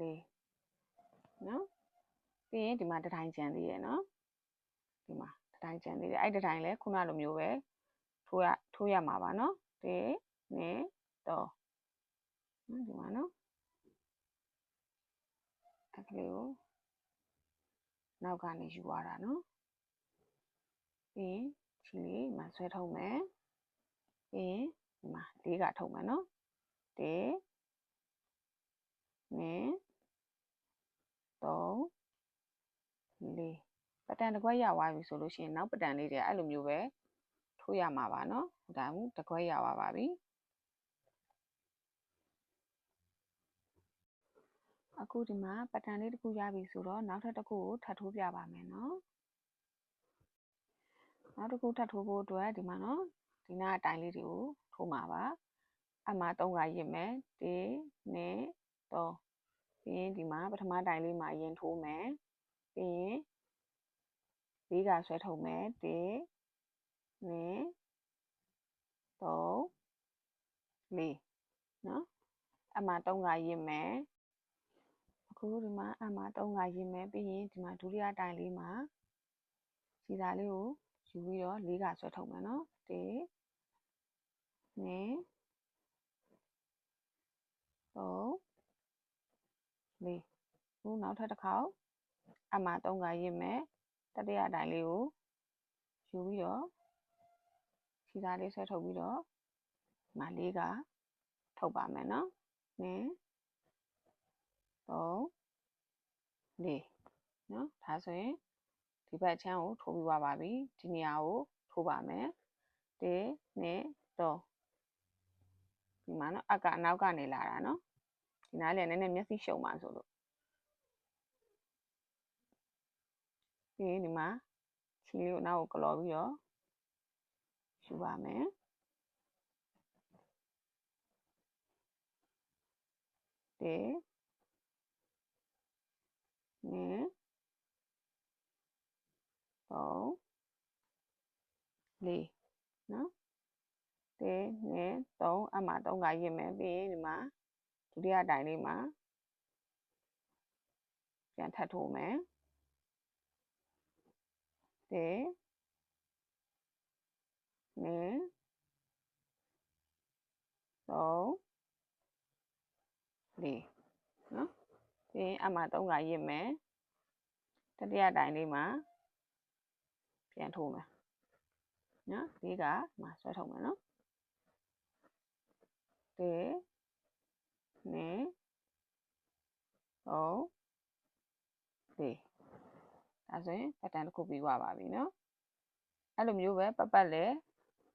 လေးနော်ပြီးရင်ဒီမှာတစ်တိုင်းကျန်သေးရဲ့နော်ဒီမှာတစ်တိုင်းကျန်သေးတယ်အဲ့တစ်တိုင်းလဲခုနလိုမျိုးပဲထိုးရမှာပါနော်1 2 3ဒီမှာနော်အဲ့ကလေးကိုနောက်ကနေယူရတာနော်ပြီးရင်ချီလေးဒီမှာဆွဲထုတ်မယ်ပြီးရင်ဒီမှာ၄ကထုတ်မယ်နော်1 2 3 4ပတန်တစ်ခွက်ရသွားပြီဆိုလို့ရှိရင်နောက်ပတန်လေးတွေအဲ့လိုမျိုးပဲထိုးရမှာပါနော်ဒါမှတစ်ခွက်ရသွားပါပြီအခုဒီမှာပတန်လေးတစ်ခုရပြီဆိုတော့နောက်ထပ်တစ်ခုကိုထပ်ထိုးပြပါမယ်နော်နောက်တစ်ခုထပ်ထိုးဖို့အတွက်ဒီမှာနော်ဒီနားအတိုင်းလေးတွေကိုထိုးမှာပါအမှ3ကရစ်မယ်1 2 3ပြီးရင်ဒီမှာပထမတိုင်လေးမှာအရင်ထိုးမယ်ပြီးရင်၄ကဆွဲထုတ်မယ်1 2 3 4နော်အမှ3ကရစ်မယ်အခု အခုဒီမှာအမှ3ကရင်းမယ်ပြီးရင်ဒီမှာဒုတိယတိုင်လေးမှာခြေသားလေးကိုယူပြီးတော့4ကဆွဲထုတ်မယ်နော်1 2 3 4ခုနောက်ထပ်တစ်ခေါက်အမှ3ကရင်းမယ်တတိယတိုင်လေးကိုယူပြီးတော့ခြေသားလေးဆွဲထုတ်ပြီးတော့ဒီမှာ4ကထုတ်ပါမယ်နော်2 3 4နော်ဒါဆိုရင်ဒီဘက်ချမ်းကိုထိုးပြီးပါပြီဒီနေရာကိုထိုးပါမယ်1 2 3ဒီမှာနော်အကအနောက်ကနေလာတာနော်ဒီနားလေးနည်းနည်းမျက်စိရှုံပါဆိုလို့ပြီးရင်ဒီမှာခြေလေးကိုနောက်ကိုကလော်ပြီးတော့ယူပါမယ်1 2 3 4နော်1 2 3အမှ3ကရင်းမယ်ပြီးရင်ဒီမှာဒုတိယတိုင်လေးမှာပြန်ထပ်ထိုးမယ်1 2 3 4နော်ပြီးရင်အမှ3ကရင်းမယ်တတိယတိုင်လေးမှာပြန်ထိုးမယ်နော်4ကမှာဆွဲထုတ်မယ်နော်1 2 3 4ဒါဆိုရင် pattern တစ်ခုပြီးသွားပါပြီနော်အဲ့လိုမျိုးပဲပတ်လဲ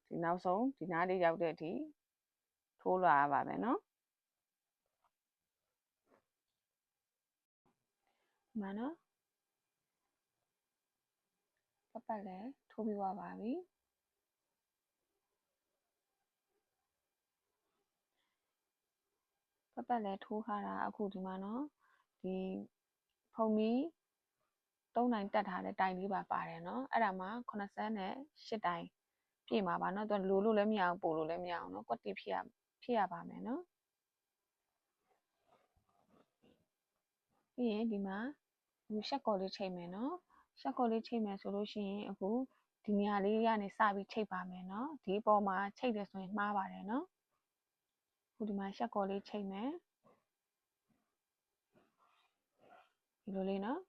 ဒီနောက်ဆုံးဒီနားလေးရောက်တဲ့အထိထိုးလာရပါမယ်နော်ဒီမှာနော်ပတ်လဲထိုးပြီးသွားပါပြီပတ်လဲထိုးထားတာအခုဒီမှာနော်ဒီဖုံမီ3တိုင်တက်ထားတဲ့တိုင်လေးပါပါတယ်နော်အဲ့ဒါမှာ88တိုင်ပြည့်မှာပါနော်သူလိုလို့လည်းမရအောင်ပို့လို့လည်းမရအောင်နော်ကွက်တိဖြစ်ရပါမယ်နော်ပြီးရင်ဒီမှာရှက်ကော်လေးချိန်မယ်နော်ရှက်ကော်လေးချိန်မယ်ဆိုလို့ရှိရင်အခုဒီနေရာလေးကနေစပြီးချိန်ပါမယ်နော်ဒီအပေါ်မှာချိန်တယ်ဆိုရင်မှားပါတယ်နော်အခုဒီမှာရှက်ကော်လေးချိန်မယ်ဒီလိုလေးနော်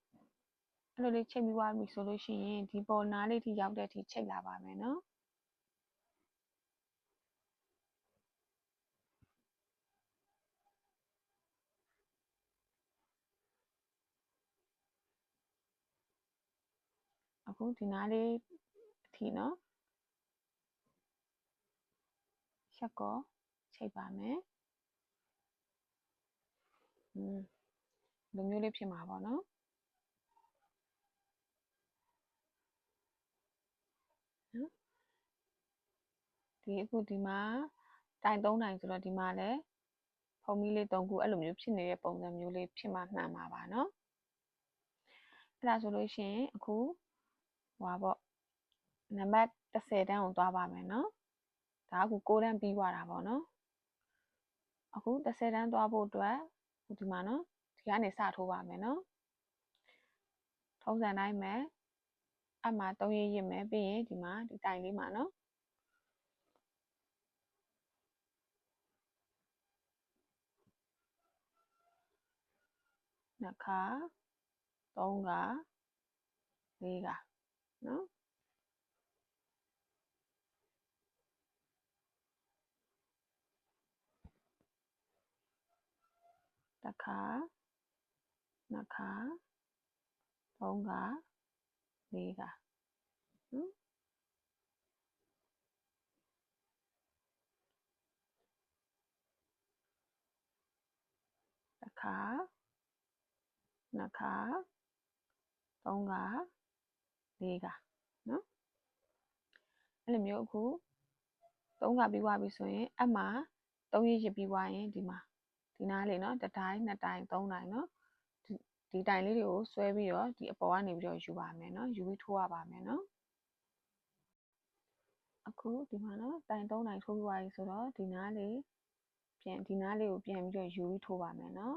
အဲ့လိုလေးချိန်ပြီးသွားပြီဆိုလို့ရှိရင်ဒီပေါ်နားလေးထိရောက်တဲ့အထိချိန်လာပါမယ်နော်အခုဒီနားလေးအထိနော်ရှက်ကောချိန်ပါမယ်လိုမျိုးလေးဖြစ်မှာပေါ့နော်ဒီအခုဒီမှာတိုင်3တိုင်ဆိုတော့ဒီမှာလည်းဖုံမီလေး3ခုအဲ့လိုမျိုးဖြစ်နေတဲ့ပုံစံမျိုးလေးဖြစ်မှမှန်ပါပါနော်အဲ့ဒါဆိုလို့ရှိရင်အခုဟွာပေါ့နံပါတ်10တန်းကိုသွားပါမယ်နော်ဒါအခု6တန်းပြီးသွားတာပေါ့နော်အခု10တန်းသွားဖို့အတွက်ဒီမှာနော်ဒီကနေစထိုးပါမယ်နော်ထုံးစံတိုင်းပဲအမှ3ရစ်မယ်ပြီးရင်ဒီမှာဒီတိုင်လေးမှာနော်2ခါ3ခါ4ခါနော်တစ်ခါ2ခါ3ခါ4ခါနော်တစ်ခါ2ခါ3ခါ4ခါနော်အဲ့လိုမျိုးအခု3ခါပြီးသွားပြီဆိုရင်အမှ3ရစ်ပြီးသွားရင်ဒီမှာဒီနားလေးနော်တစ်တိုင်း2တိုင်း3တိုင်းနော်ဒီတိုင်လေးတွေကိုဆွဲပြီးတော့ဒီအပေါ်ကနေပြီးတော့ယူပါမယ်နော်ယူပြီးထိုးရပါမယ်နော်အခုဒီမှာနော်တိုင်3တိုင်ထိုးပြီးသွားပြီဆိုတော့ဒီနားလေးကိုပြန်ပြီးတော့ယူပြီးထိုးပါမယ်နော်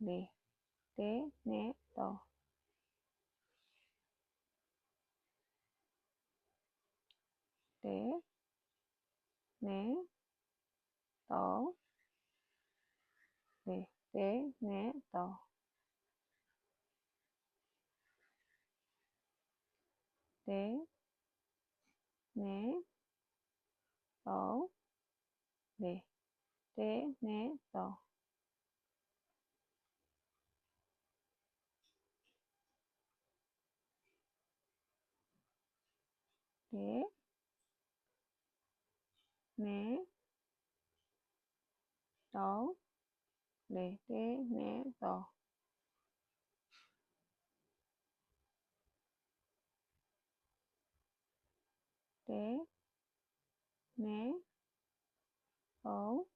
4 1 2 3 1 2 3 4 1 2 3 1 2 3 4 1 2 3 1 2 3 4 1 2 3 1 2 3 4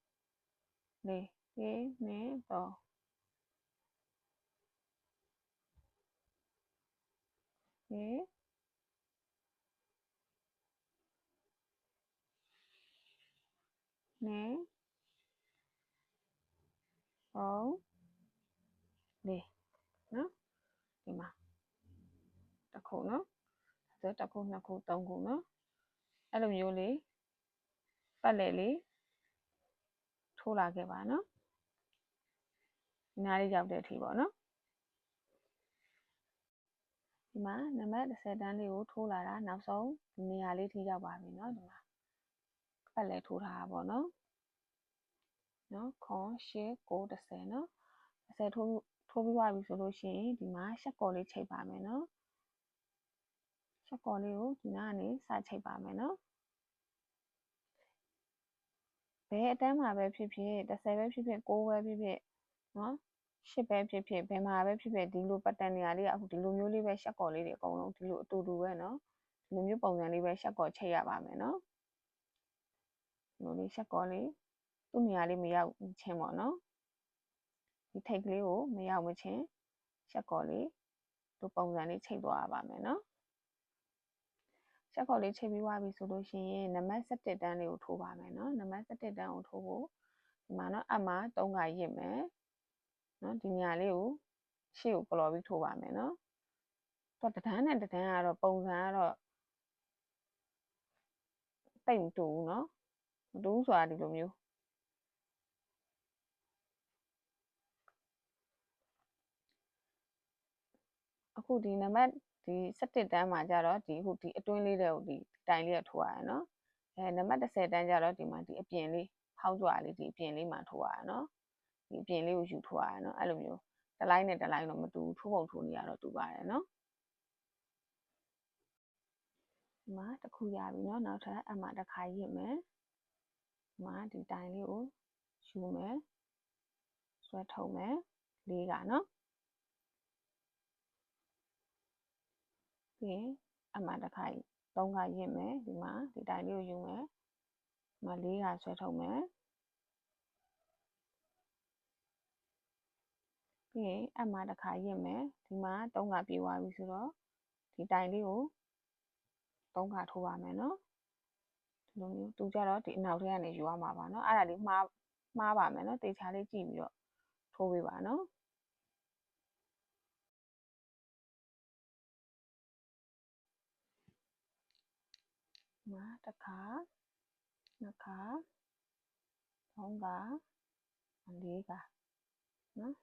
1 2 3 1 2 3 4နော်ဒီမှာတစ်ခုနော်ဆိုတစ်ခုနှစ်ခုသုံးခုနော်အဲ့လိုမျိုးလေးပတ်လေလေးထိုးလာခဲ့ပါနော်ဒီနားလေးရောက်တဲ့အထိပေါ့နော်ဒီမှာနံပါတ်10တန်းလေးကိုထိုးလာတာနောက်ဆုံးဒီနေရာလေးထိရောက်ပါပြီနော်ဒီမှာပတ်လေထိုးထားတာပေါ့နော်ခွန်8 9 10နော်10ထိုးပြီးသွားပြီဆိုလို့ရှိရင်ဒီမှာရှက်ကော်လေးချိန်ပါမယ်နော်ရှက်ကော်လေးကိုဒီနားကနေစချိန်ပါမယ်နော်ဘယ်အတန်းမှာပဲဖြစ်ဖြစ်10ပဲဖြစ်ဖြစ်9ပဲဖြစ်ဖြစ်နော်10ပဲဖြစ်ဖြစ်ဘယ်မှာပဲဖြစ်ဖြစ်ဒီလိုပတ်တန်နေရာလေးကအခုဒီလိုမျိုးလေးပဲရှက်ကော်လေးတွေအကုန်လုံးဒီလိုအတူတူပဲနော်ဒီလိုမျိုးပုံစံလေးပဲရှက်ကော်ချိန်ရပါမယ်နော်ဒီလိုလေးရှက်ကော်လေးသူ့နေရာလေးမရောက်ချင်းပေါ့နော်ဒီထိတ်ကလေးကိုမရောက်မချင်းရှက်ကော်လေးဒီပုံစံလေးချိန်သွားရပါမယ်နော်ရှက်ကော်လေးချိန်ပြီးသွားပြီဆိုလို့ရှိရင်နံပါတ်17တန်းလေးကိုထိုးပါမယ်နော်နံပါတ်17တန်းကိုထိုးဖို့ဒီမှာနော်အမှ3ခါရစ်မယ်နော်ဒီနေရာလေးကိုရှေ့ကိုကလော်ပြီးထိုးပါမယ်နော်တော့တန်းနဲ့တန်းကတော့ပုံစံကတော့တိတ်မတူဘူးနော်မတူဘူးဆိုတာဒီလိုမျိုးအခုဒီနံပါတ်ဒီ17တန်းမှာကြတော့ဒီအခုဒီအတွင်းလေးတွေကိုဒီတိုင်လေးထိုးရတယ်နော်နံပါတ်10တန်းကြတော့ဒီမှာဒီအပြင်လေးဟောက်ကြွားလေးဒီအပြင်လေးမှာထိုးရနော်ဒီအပြင်လေးကိုယူထိုးရနော်အဲ့လိုမျိုးတစ်လိုင်းနဲ့တစ်လိုင်းတော့မတူဘူးထိုးပုံထိုးနေရတော့တူပါတယ်နော်ဒီမှာတစ်ခုရပြီနော်နောက်ထပ်အမှတစ်ခါရစ်မယ်ဒီမှာဒီတိုင်လေးကိုယူမယ်ဆွဲထုတ်မယ်လေးကနော်ပြီးရင်အမှတစ်ခါ3ခါရစ်မယ်ဒီမှာဒီတိုင်လေးကိုယူမယ်ဒီမှာ4ခါဆွဲထုတ်မယ်ပြီးရင်အမှတစ်ခါရစ်မယ်ဒီမှာ3ခါပြေးသွားပြီဆိုတော့ဒီတိုင်လေးကို3ခါထိုးပါမယ်နော်ဒီလိုမျိုးသူကြတော့ဒီအနောက်ထဲကနေယူရမှာပါနော်အဲ့ဒါလေးမှားပါမယ်နော်တေချာလေးကြည့်ပြီးတော့ထိုးပေးပါနော်မှာတစ်ခါနှစ်ခါ3ခါ4ခါနော်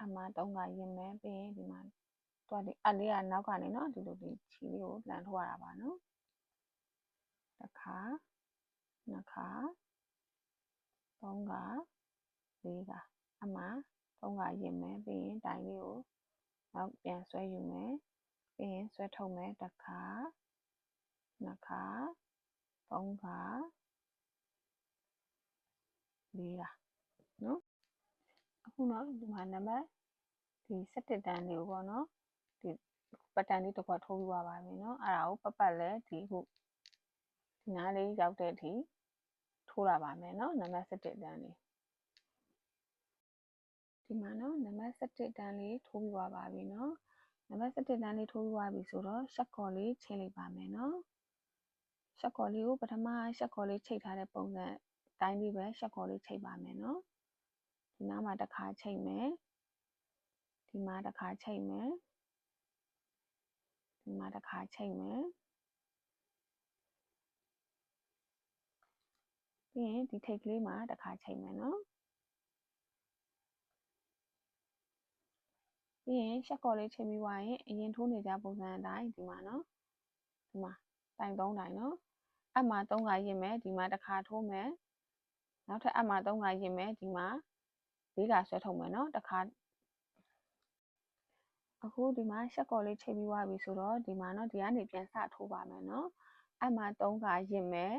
အမှ3ခါရစ်မယ်ပြီးရင်ဒီမှာတော့ဒီအလေးကနောက်ကနေနော်ဒီလိုဒီချီလေးကိုလန်ထိုးရတာပါနော်တစ်ခါနှစ်ခါ3ခါ4ခါအမှ3ခါရစ်မယ်ပြီးရင်တိုင်လေးကိုနောက်ပြန်ဆွဲယူမယ်ပြီးရင်ဆွဲထုတ်မယ်တစ်ခါနှစ်ခါ3ခါ4ခါနော်အခုနော်ဒီမှာနံပါတ်ဒီ17တန်းလေးကိုပေါ့နော်ဒီပတ်တန်လေးတစ်ခွက်ထိုးပြီးသွားပါပြီနော်အဲ့ဒါကိုပတ်လဲဒီခုဒီနားလေးရောက်တဲ့အထိထိုးရပါမယ်နော်နံပါတ်17တန်းလေးဒီမှာနော်နံပါတ်17တန်းလေးထိုးပြီးသွားပါပြီနော်နံပါတ်17တန်းလေးထိုးပြီးသွားပြီဆိုတော့ရှက်ကော်လေးချိန်လိုက်ပါမယ်နော်ရှက်ကော်လေးကိုပထမရှက်ကော်လေးချိန်ထားတဲ့ပုံစံတိုင်းလေးပဲရှက်ကော်လေးချိန်ပါမယ်နော်ဒီနားမှာတစ်ခါချိန်မယ်ဒီမှာတစ်ခါချိန်မယ်ဒီမှာတစ်ခါချိန်မယ်ပြီးရင်ဒီထိတ်ကလေးမှာတစ်ခါချိန်မယ်နော်ပြီးရင်ရှက်ကော်လေးချိန်ပြီးသွားရင်အရင်ထိုးနေကြပုံစံအတိုင်းဒီမှာနော်ဒီမှာတိုင်3တိုင်နော်အမှ3ခါရစ်မယ်ဒီမှာတစ်ခါထိုးမယ်နောက်ထပ်အမှ3ခါရစ်မယ်ဒီမှာ4ခါဆွဲထုတ်မယ်နော်တစ်ခါအခုဒီမှာရှက်ကော်လေးချိန်ပြီးသွားပြီဆိုတော့ဒီမှာနော်ဒီကနေပြန်စထိုးပါမယ်နော်အမှ3ခါရစ်မယ်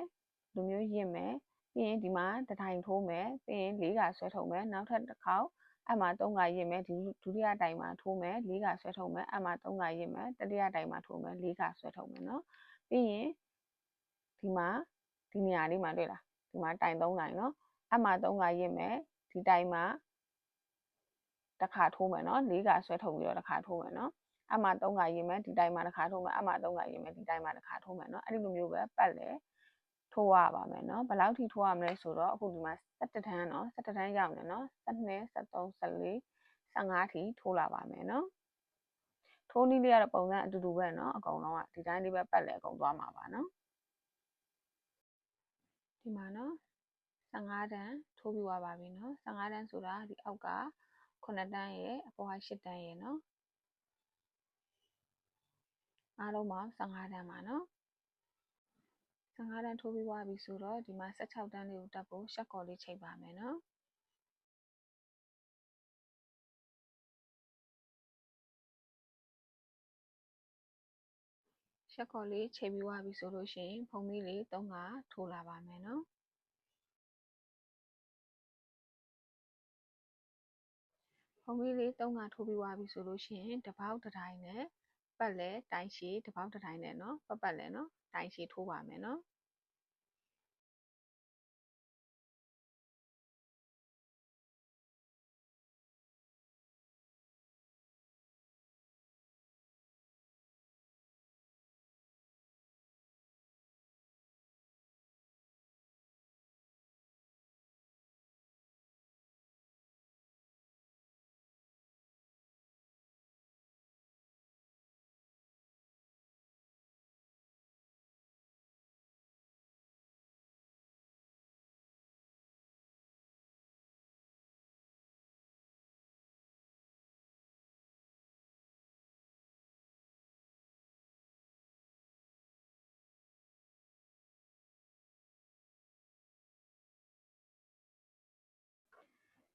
လူမျိုးရစ်မယ်ပြီးရင်ဒီမှာတစ်ထိုင်ထိုးမယ်ပြီးရင်4ခါဆွဲထုတ်မယ်နောက်ထပ်တစ်ခေါက်အမှ3ခါရစ်မယ်ဒီဒုတိယတိုင်မှာထိုးမယ်4ခါဆွဲထုတ်မယ်အမှ3ခါရစ်မယ်တတိယတိုင်မှာထိုးမယ်4ခါဆွဲထုတ်မယ်နော်ပြီးရင်ဒီမှာဒီနေရာလေးမှာတွေ့လားဒီမှာတိုင်3တိုင်နော်အမှ3ခါရစ်မယ်ဒီတိုင်မှာတစ်ခါထိုးမယ်နော်4ခါဆွဲထုတ်ပြီးတော့တစ်ခါထိုးမယ်နော်အမှ3ခါရစ်မယ်ဒီတိုင်မှာတစ်ခါထိုးမယ်အမှ3ခါရစ်မယ်ဒီတိုင်မှာတစ်ခါထိုးမယ်နော်အဲ့ဒီလိုမျိုးပဲပတ်လေ ထိုးရပါမယ်နော်ဘယ်လောက်ထိထိုးရမလဲဆိုတော့အခုဒီမှာ17တန်းနော်17တန်းရောက်နေနော်12 13 14 15ထိထိုးလာပါမယ်နော်ထိုးနည်းလေးကတော့ပုံစံအတူတူပဲနော်အကုန်လုံးကဒီတိုင်းလေးပဲပတ်လဲအကုန်သွားမှာပါနော်ဒီမှာနော်15တန်းထိုးပြီးသွားပါပြီနော်15တန်းဆိုတာဒီအောက်က9တန်းရဲ့အပေါ်က10တန်းရဲ့နော်အားလုံးပေါင်း15တန်းပါနော်15တန်းထိုးပြီးသွားပြီဆိုတော့ဒီမှာ16တန်းလေးကိုတက်ဖို့ရှက်ကော်လေးချိန်ပါမယ်နော်ရှက်ကော်လေးချိန်ပြီးသွားပြီဆိုလို့ရှိရင်ဖုံးမီလေး3ကထိုးလာပါမယ်နော်ဖုံးမီလေး3ကထိုးပြီးသွားပြီဆိုလို့ရှိရင်တပေါက်တစ်တိုင်းနဲ့ပတ်လဲတိုင်ရှည်တပေါက်တစ်တိုင်းနဲ့နော်ပတ်လဲနော်တိုင်ရှည်ထိုးပါမယ်နော်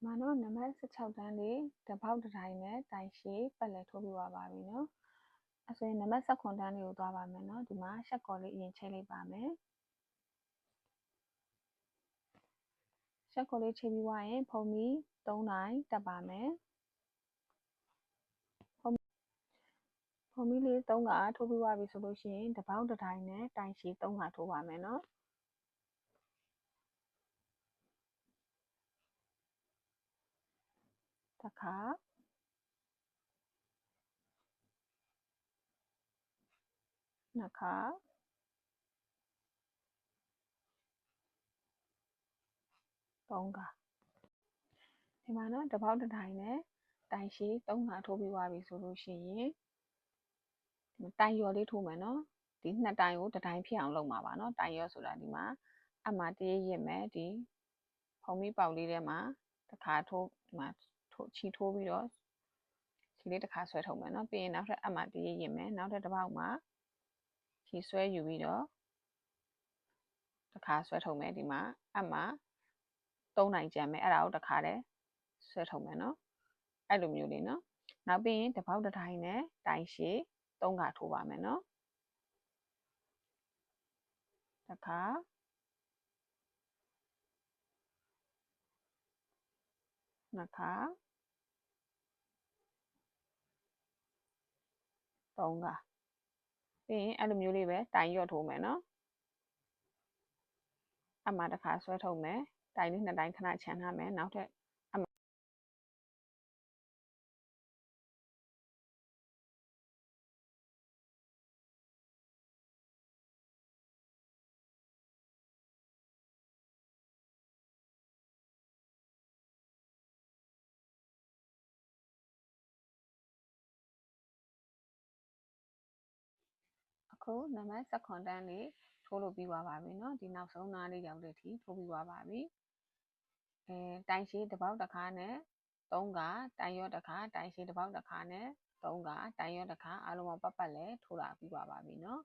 မနော်နံပါတ်16တန်းလေးတပေါက်တစ်တိုင်းနဲ့တိုင်ရှည်ပတ်လဲထိုးပြီးသွားပါပြီနော်အဲဆိုရင်နံပါတ်19တန်းလေးကိုသွားပါမယ်နော်ဒီမှာရှက်ကော်လေးအရင်ချိန်လိုက်ပါမယ်ရှက်ကော်လေးချိန်ပြီးသွားရင်ဖုံးမီ3တိုင်းတက်ပါမယ်ဖုံးမီလေး3ကထိုးပြီးသွားပြီဆိုလို့ရှိရင်တပေါက်တစ်တိုင်းနဲ့တိုင်ရှည်3ကထိုးပါမယ်နော်တစ်ခါနှစ်ခါ3ခါဒီမှာနော်တပေါက်တစ်တိုင်းနဲ့တိုင်ရှည်3ခါထိုးပြီးသွားပြီဆိုလို့ရှိရင်တိုင်ရော်လေးထိုးမယ်နော်ဒီနှစ်တိုင်ကိုတစ်တိုင်းဖြစ်အောင်လုပ်မှာပါနော်တိုင်ရော်ဆိုတာဒီမှာအမှတရရစ်မယ်ဒီဖုံးမီပေါက်လေးထဲမှာတစ်ခါထိုးဒီမှာချီထိုးပြီးတော့ချီလေးတစ်ခါဆွဲထုတ်မယ်နော်ပြီးရင်နောက်ထပ်အမှတရရစ်မယ်နောက်ထပ်တစ်ပေါက်မှာချီဆွဲယူပြီးတော့တစ်ခါဆွဲထုတ်မယ်ဒီမှာအမှ3နိုင်ကျန်မယ်အဲ့ဒါကိုတစ်ခါတည်းဆွဲထုတ်မယ်နော်အဲ့လိုမျိုးလေးနော်နောက်ပြီးရင်တစ်ပေါက်တစ်တိုင်းနဲ့တိုင်ရှည်3ခါထိုးပါမယ်နော်တစ်ခါနှစ်ခါ3ခါပြီးရင်အဲ့လိုမျိုးလေးပဲတိုင်ရော့ထိုးမယ်နော်အမှတစ်ခါဆွဲထုတ်မယ်တိုင်လေးနှစ်တိုင်းခဏချန်ထားမယ်နောက်ထပ်အခုနံပါတ်19တန်းလေးထိုးလို့ပြီးသွားပါပြီเนาะဒီနောက်ဆုံးနားလေးရောက်တဲ့အထိထိုးပြီးသွားပါပြီတိုင်ရှည်တစ်ပေါက်တစ်ခါနဲ့3ကတိုင်ရော့တစ်ခါတိုင်ရှည်တစ်ပေါက်တစ်ခါနဲ့3ကတိုင်ရော့တစ်ခါအားလုံးပေါင်းပတ်လဲထိုးလာပြီးသွားပါပြီเนาะ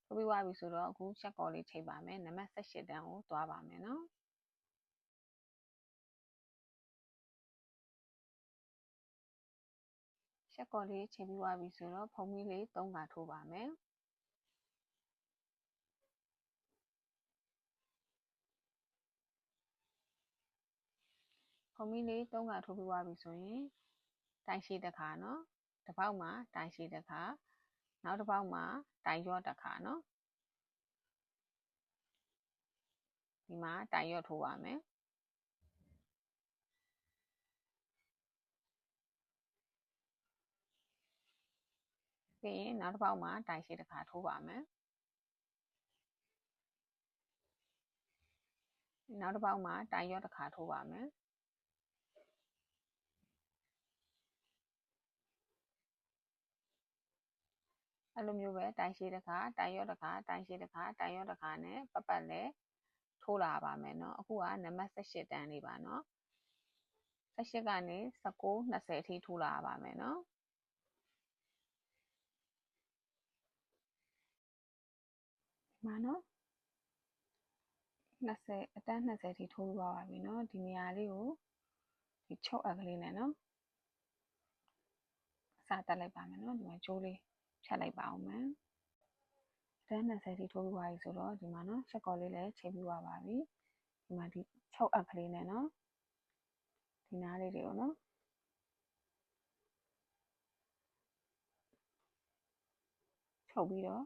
ထိုးပြီးသွားပြီဆိုတော့အခုချက်ကော်လေးချိန်ပါမယ်နံပါတ်18တန်းကိုသွားပါမယ်เนาะချက်ကော်လေးချိန်ပြီးသွားပြီဆိုတော့ဖုံးမီလေး3ခါထိုးပါမယ်ဖုံးမီလေး3ခါထိုးပြီးသွားပြီဆိုရင်တိုင်ရှည်တစ်ခါเนาะတစ်ပေါက်မှာတိုင်ရှည်တစ်ခါနောက်တစ်ပေါက်မှာတိုင်ရော့တစ်ခါเนาะဒီမှာတိုင်ရော့ထိုးပါမယ်ပြီးရင်နောက်တစ်ပေါက်မှာတိုင်ရှည်တစ်ခါထိုးပါမယ် နောက်တစ်ပေါက်မှာတိုင်ရော့တစ်ခါထိုးပါမယ်အဲ့လိုမျိုးပဲတိုင်ရှိတစ်ခါတိုင်ရော့တစ်ခါတိုင်ရှိတစ်ခါတိုင်ရော့တစ်ခါနဲ့ပတ်လဲထိုးလာပါမယ်เนาะအခုကနံပါတ်18တန်းလေးပါเนาะ18ကနေ19 20အထိထိုးလာပါမယ်เนาะမှာเนาะ20အတန်း20အထိထိုးသွားပါပြီเนาะဒီနေရာလေးကိုဒီချုပ်အပ်ကလေးနဲ့เนาะအစားတက်လိုက်ပါမယ်เนาะဒီမှာကြိုးလေးဖြတ်လိုက်ပါအောင်မယ်အတန်း20အထိထိုးပြီးသွားပြီဆိုတော့ဒီမှာเนาะချက်ကော်လေးလည်းချိန်ပြီးသွားပါပြီဒီမှာဒီချုပ်အပ်ကလေးနဲ့เนาะဒီနားလေးတွေကိုเนาะချုပ်ပြီးတော့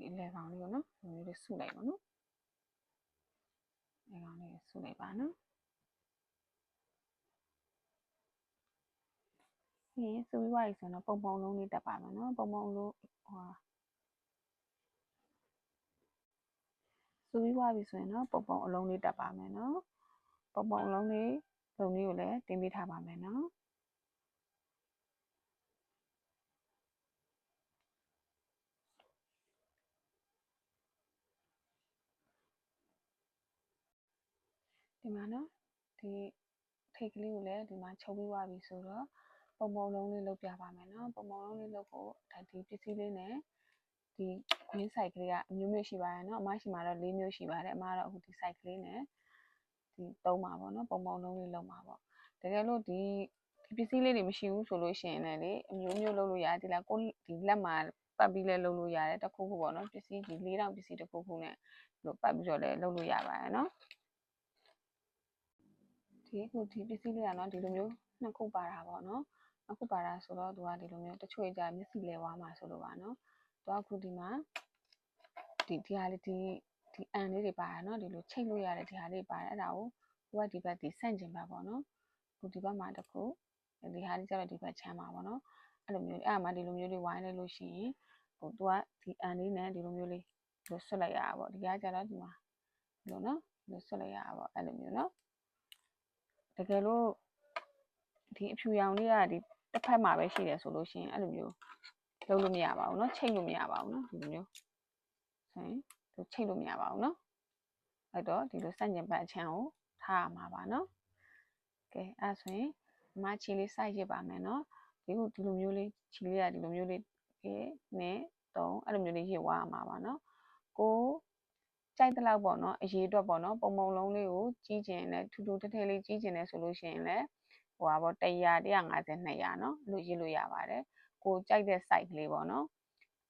ဒီအလဲကောင်လေးကိုเนาะဒီမျိုးလေးစုလိုက်ပါเนาะအလဲကောင်လေးစုလိုက်ပါเนาะဒီစုပြီးသွားပြီဆိုတော့ပုံပုံလုံးလေးတက်ပါမယ်เนาะပုံပုံလုံးစုပြီးသွားပြီဆိုရင်တော့ပုံပုံအလုံးလေးတက်ပါမယ်เนาะပုံပုံအလုံးလေးလုံလေးကိုလည်းတင်ပေးထားပါမယ်เนาะဒီမှာเนาะဒီထိတ်ကလေးကိုလည်းဒီမှာချုပ်ပြီးသွားပြီဆိုတော့ပုံပုံလုံးလေးလုပ်ပြပါမယ်เนาะပုံပုံလုံးလေးလုပ်ဖို့ဒီပစ္စည်းလေးနဲ့ဒီဝင်းဆိုင်ကလေးကအမျိုးမျိုးရှိပါတယ်เนาะအမရှိမှာတော့၄မျိုးရှိပါတယ်အမကတော့အခုဒီ site ကလေးနဲ့ဒီသုံးပါပေါ့เนาะပုံပုံလုံးလေးလုပ်မှာပေါ့တကယ်လို့ဒီပစ္စည်းလေးတွေမရှိဘူးဆိုလို့ရှိရင်လည်းလေအမျိုးမျိုးလုပ်လို့ရတယ်ဒီလားကိုဒီလက်မှာပတ်ပြီးလဲလုပ်လို့ရတယ်တစ်ခုခုပေါ့เนาะပစ္စည်းဒီ4000ပစ္စည်းတစ်ခုခုနဲ့လို့ပတ်ပြီးတော့လဲလုပ်လို့ရပါတယ်เนาะဒီပစ္စည်းလေးကเนาะဒီလိုမျိုးနှစ်ခုပါတာပေါ့เนาะနှစ်ခုပါတာဆိုတော့သူကဒီလိုမျိုးတချို့ကြမျက်စိလဲဝါမှာဆိုလို့ပါเนาะသူကအခုဒီမှာဒီဟာလေးဒီအန်လေးတွေပါတာเนาะဒီလိုချိတ်လို့ရတယ်ဒီဟာလေးပါတယ်အဲ့ဒါကိုသူကဒီဘက်ဒီဆန့်ကျင်ဘက်ပေါ့เนาะသူဒီဘက်မှာတစ်ခုဒီဟာလေးကျတော့ဒီဘက်ချမ်းပါပေါ့เนาะအဲ့လိုမျိုးအဲ့အမှဒီလိုမျိုးလေးဝိုင်းလိုက်လို့ရှိရင်ဟိုသူကဒီအန်လေးနဲ့ဒီလိုမျိုးလေးဒီဆွတ်လိုက်ရတာပေါ့ဒီကကျတော့ဒီမှာဒီလိုเนาะဒီဆွတ်လိုက်ရတာပေါ့အဲ့လိုမျိုးเนาะတကယ်လို့ဒီအဖြူရောင်လေးကဒီတစ်ဖက်မှာပဲရှိတယ်ဆိုလို့ရှိရင်အဲ့လိုမျိုးလုပ်လို့မရပါဘူးเนาะချိတ်လို့မရပါဘူးเนาะဒီလိုမျိုးဆိုရင်သူချိတ်လို့မရပါဘူးเนาะအဲ့တော့ဒီလိုစန့်ကျင်ဘက်အချမ်းကိုထားရမှာပါเนาะကဲအဲ့ဆိုရင်မချီလေးစိုက်ရပါမယ်เนาะဒီလိုမျိုးလေးချီလေးကဒီလိုမျိုးလေးနဲ့3အဲ့လိုမျိုးလေးရစ်ဝါရမှာပါเนาะကိုကြိုက်တဲ့လောက်ပေါ့เนาะအရေးအတွက်ပေါ့เนาะပုံပုံလုံးလေးကိုကြီးကျင်နဲ့ထူထူထဲထဲလေးကြီးကျင်နေဆိုလို့ရှိရင်လည်းဟိုပါပေါ့100 150 200เนาะလို့ရေးလို့ရပါတယ်ကိုကြိုက်တဲ့ site ကလေးပေါ့เนาะ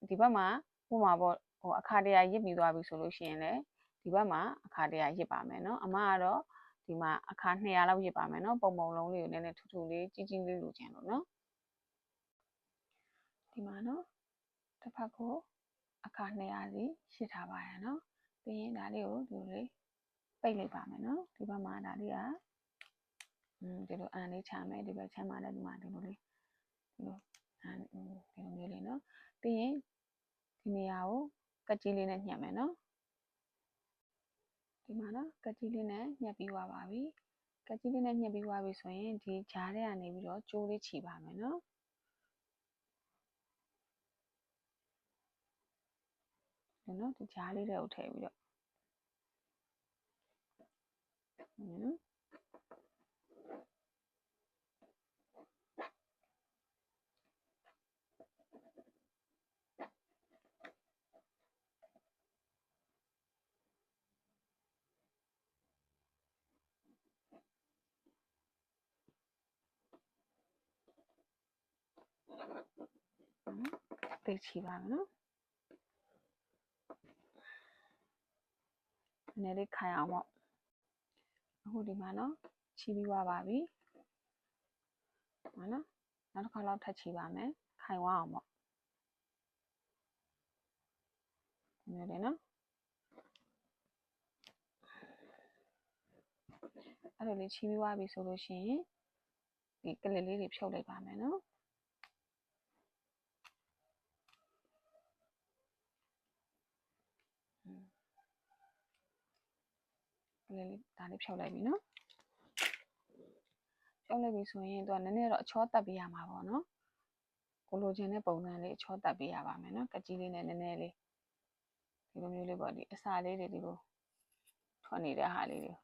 ဒီဘက်မှာဟိုမှာပေါ့ဟိုအခါတရရစ်ပြီးသွားပြီဆိုလို့ရှိရင်လည်းဒီဘက်မှာအခါတရရစ်ပါမယ်เนาะအမကတော့ဒီမှာအခါ200လောက်ရစ်ပါမယ်เนาะပုံပုံလုံးလေးကိုနည်းနည်းထူထူလေးကြီးကြီးလေးလိုချင်လို့เนาะဒီမှာเนาะတစ်ဖက်ကိုအခါ200စီရှစ်ထားပါရเนาะပြီးရင်ဒါလေးကိုဒီလိုလေးပိတ်လိုက်ပါမယ်เนาะဒီဘက်မှာဒါလေးကဒီလိုအန်လေးချမယ်ဒီဘက်ချမ်းမှာလည်းဒီမှာဒီလိုလေးဒီလိုအန်ဒီလိုမျိုးလေးเนาะပြီးရင်ဒီနေရာကိုကတ်ကြီးလေးနဲ့ညှပ်မယ်เนาะဒီမှာเนาะကတ်ကြီးလေးနဲ့ညှပ်ပြီးသွားပါပြီကတ်ကြီးလေးနဲ့ညှပ်ပြီးသွားပြီဆိုရင်ဒီဂျားထဲကနေပြီးတော့ကြိုးလေးချီပါမယ်เนาะဒီเนาะဒီဂျားလေးတွေကိုထည့်ပြီးတော့နော်သိချီပါမယ်နော် နည်းလေးခိုင်အောင်ပေါ့အခုဒီမှာနော်ချီပြီးသွားပါပြီနော်နောက်တစ်ခါလောက်ထပ်ချီပါမယ်ခိုင်သွားအောင်ပေါ့ဒီလိုလေနော်အဲ့လိုလေးချီပြီးသွားပြီဆိုလို့ရှိရင်ဒီကလစ်လေးတွေဖြုတ်လိုက်ပါမယ်နော်ကလစ်လေးဒါလေးဖြုတ်လိုက်ပြီနော်ဖြုတ်လိုက်ပြီဆိုရင်သူကနည်းနည်းတော့အချောတက်ပေးရမှာပေါ့နော်ကိုလိုချင်တဲ့ပုံစံလေးအချောတက်ပေးရပါမယ်နော်ကကြီးလေးနဲ့နည်းနည်းလေးဒီလိုမျိုးလေးပေါ့ဒီအစာလေးတွေဒီလိုထွက်နေတဲ့ဟာလေးတွေ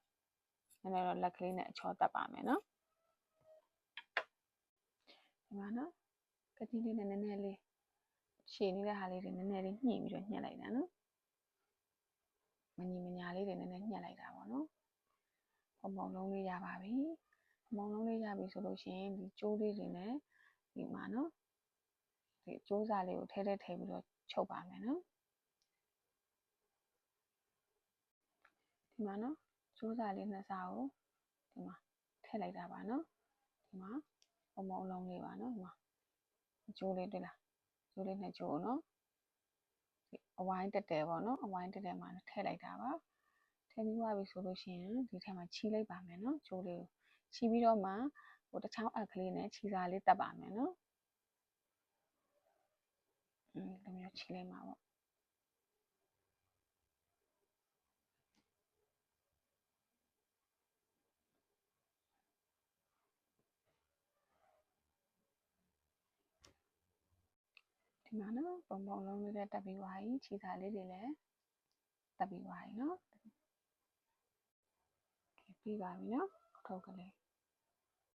နည်းနည်းတော့လက်ကလေးနဲ့အချောတက်ပါမယ်နော်ဒီမှာနော်ကကြီးလေးနဲ့နည်းနည်းလေးရှည်နေတဲ့ဟာလေးတွေနည်းနည်းလေးညှိပြီးတော့ညှက်လိုက်တာနော်မညီမညာလေးတွေနည်းနည်းညှက်လိုက်တာပေါ့နော်ပုံပုံလုံးလေးရပါပြီပုံပုံလုံးလေးရပြီဆိုလို့ရှိရင်ဒီကျိုးလေးတွေနဲ့ဒီမှာနော်ဒီကျိုးစားလေးကိုထဲပြီးတော့ချုပ်ပါမယ်နော်ဒီမှာနော်ကျိုးစားလေးနှစ်စားကိုဒီမှာထည့်လိုက်တာပါနော်ဒီမှာပုံပုံလုံးလေးပါနော်ဒီမှာကျိုးလေးတွေ့လားကျိုးလေးနဲ့ကျိုးနော်ဒီအဝိုင်းတက်တယ်ပေါ့နော်အဝိုင်းတက်တယ်မှာထည့်လိုက်တာပါထည့်ပြီးသွားပြီဆိုလို့ရှိရင်ဒီထဲမှာချီလိုက်ပါမယ်နော်ကျိုးလေးကိုချီပြီးတော့မှဟိုတစ်ချောင်းအက်ကလေးနဲ့ချီစာလေးတက်ပါမယ်နော်ဒီလိုမျိုးချီလိုက်မှာပေါ့ဒီမှာနော်ပုံပုံလုံးလေးတက်ပြီးသွားပြီချီစာလေးတွေလည်းတက်ပြီးသွားပြီနော်ပြီးပါပြီနော်ထုတ်ကလေး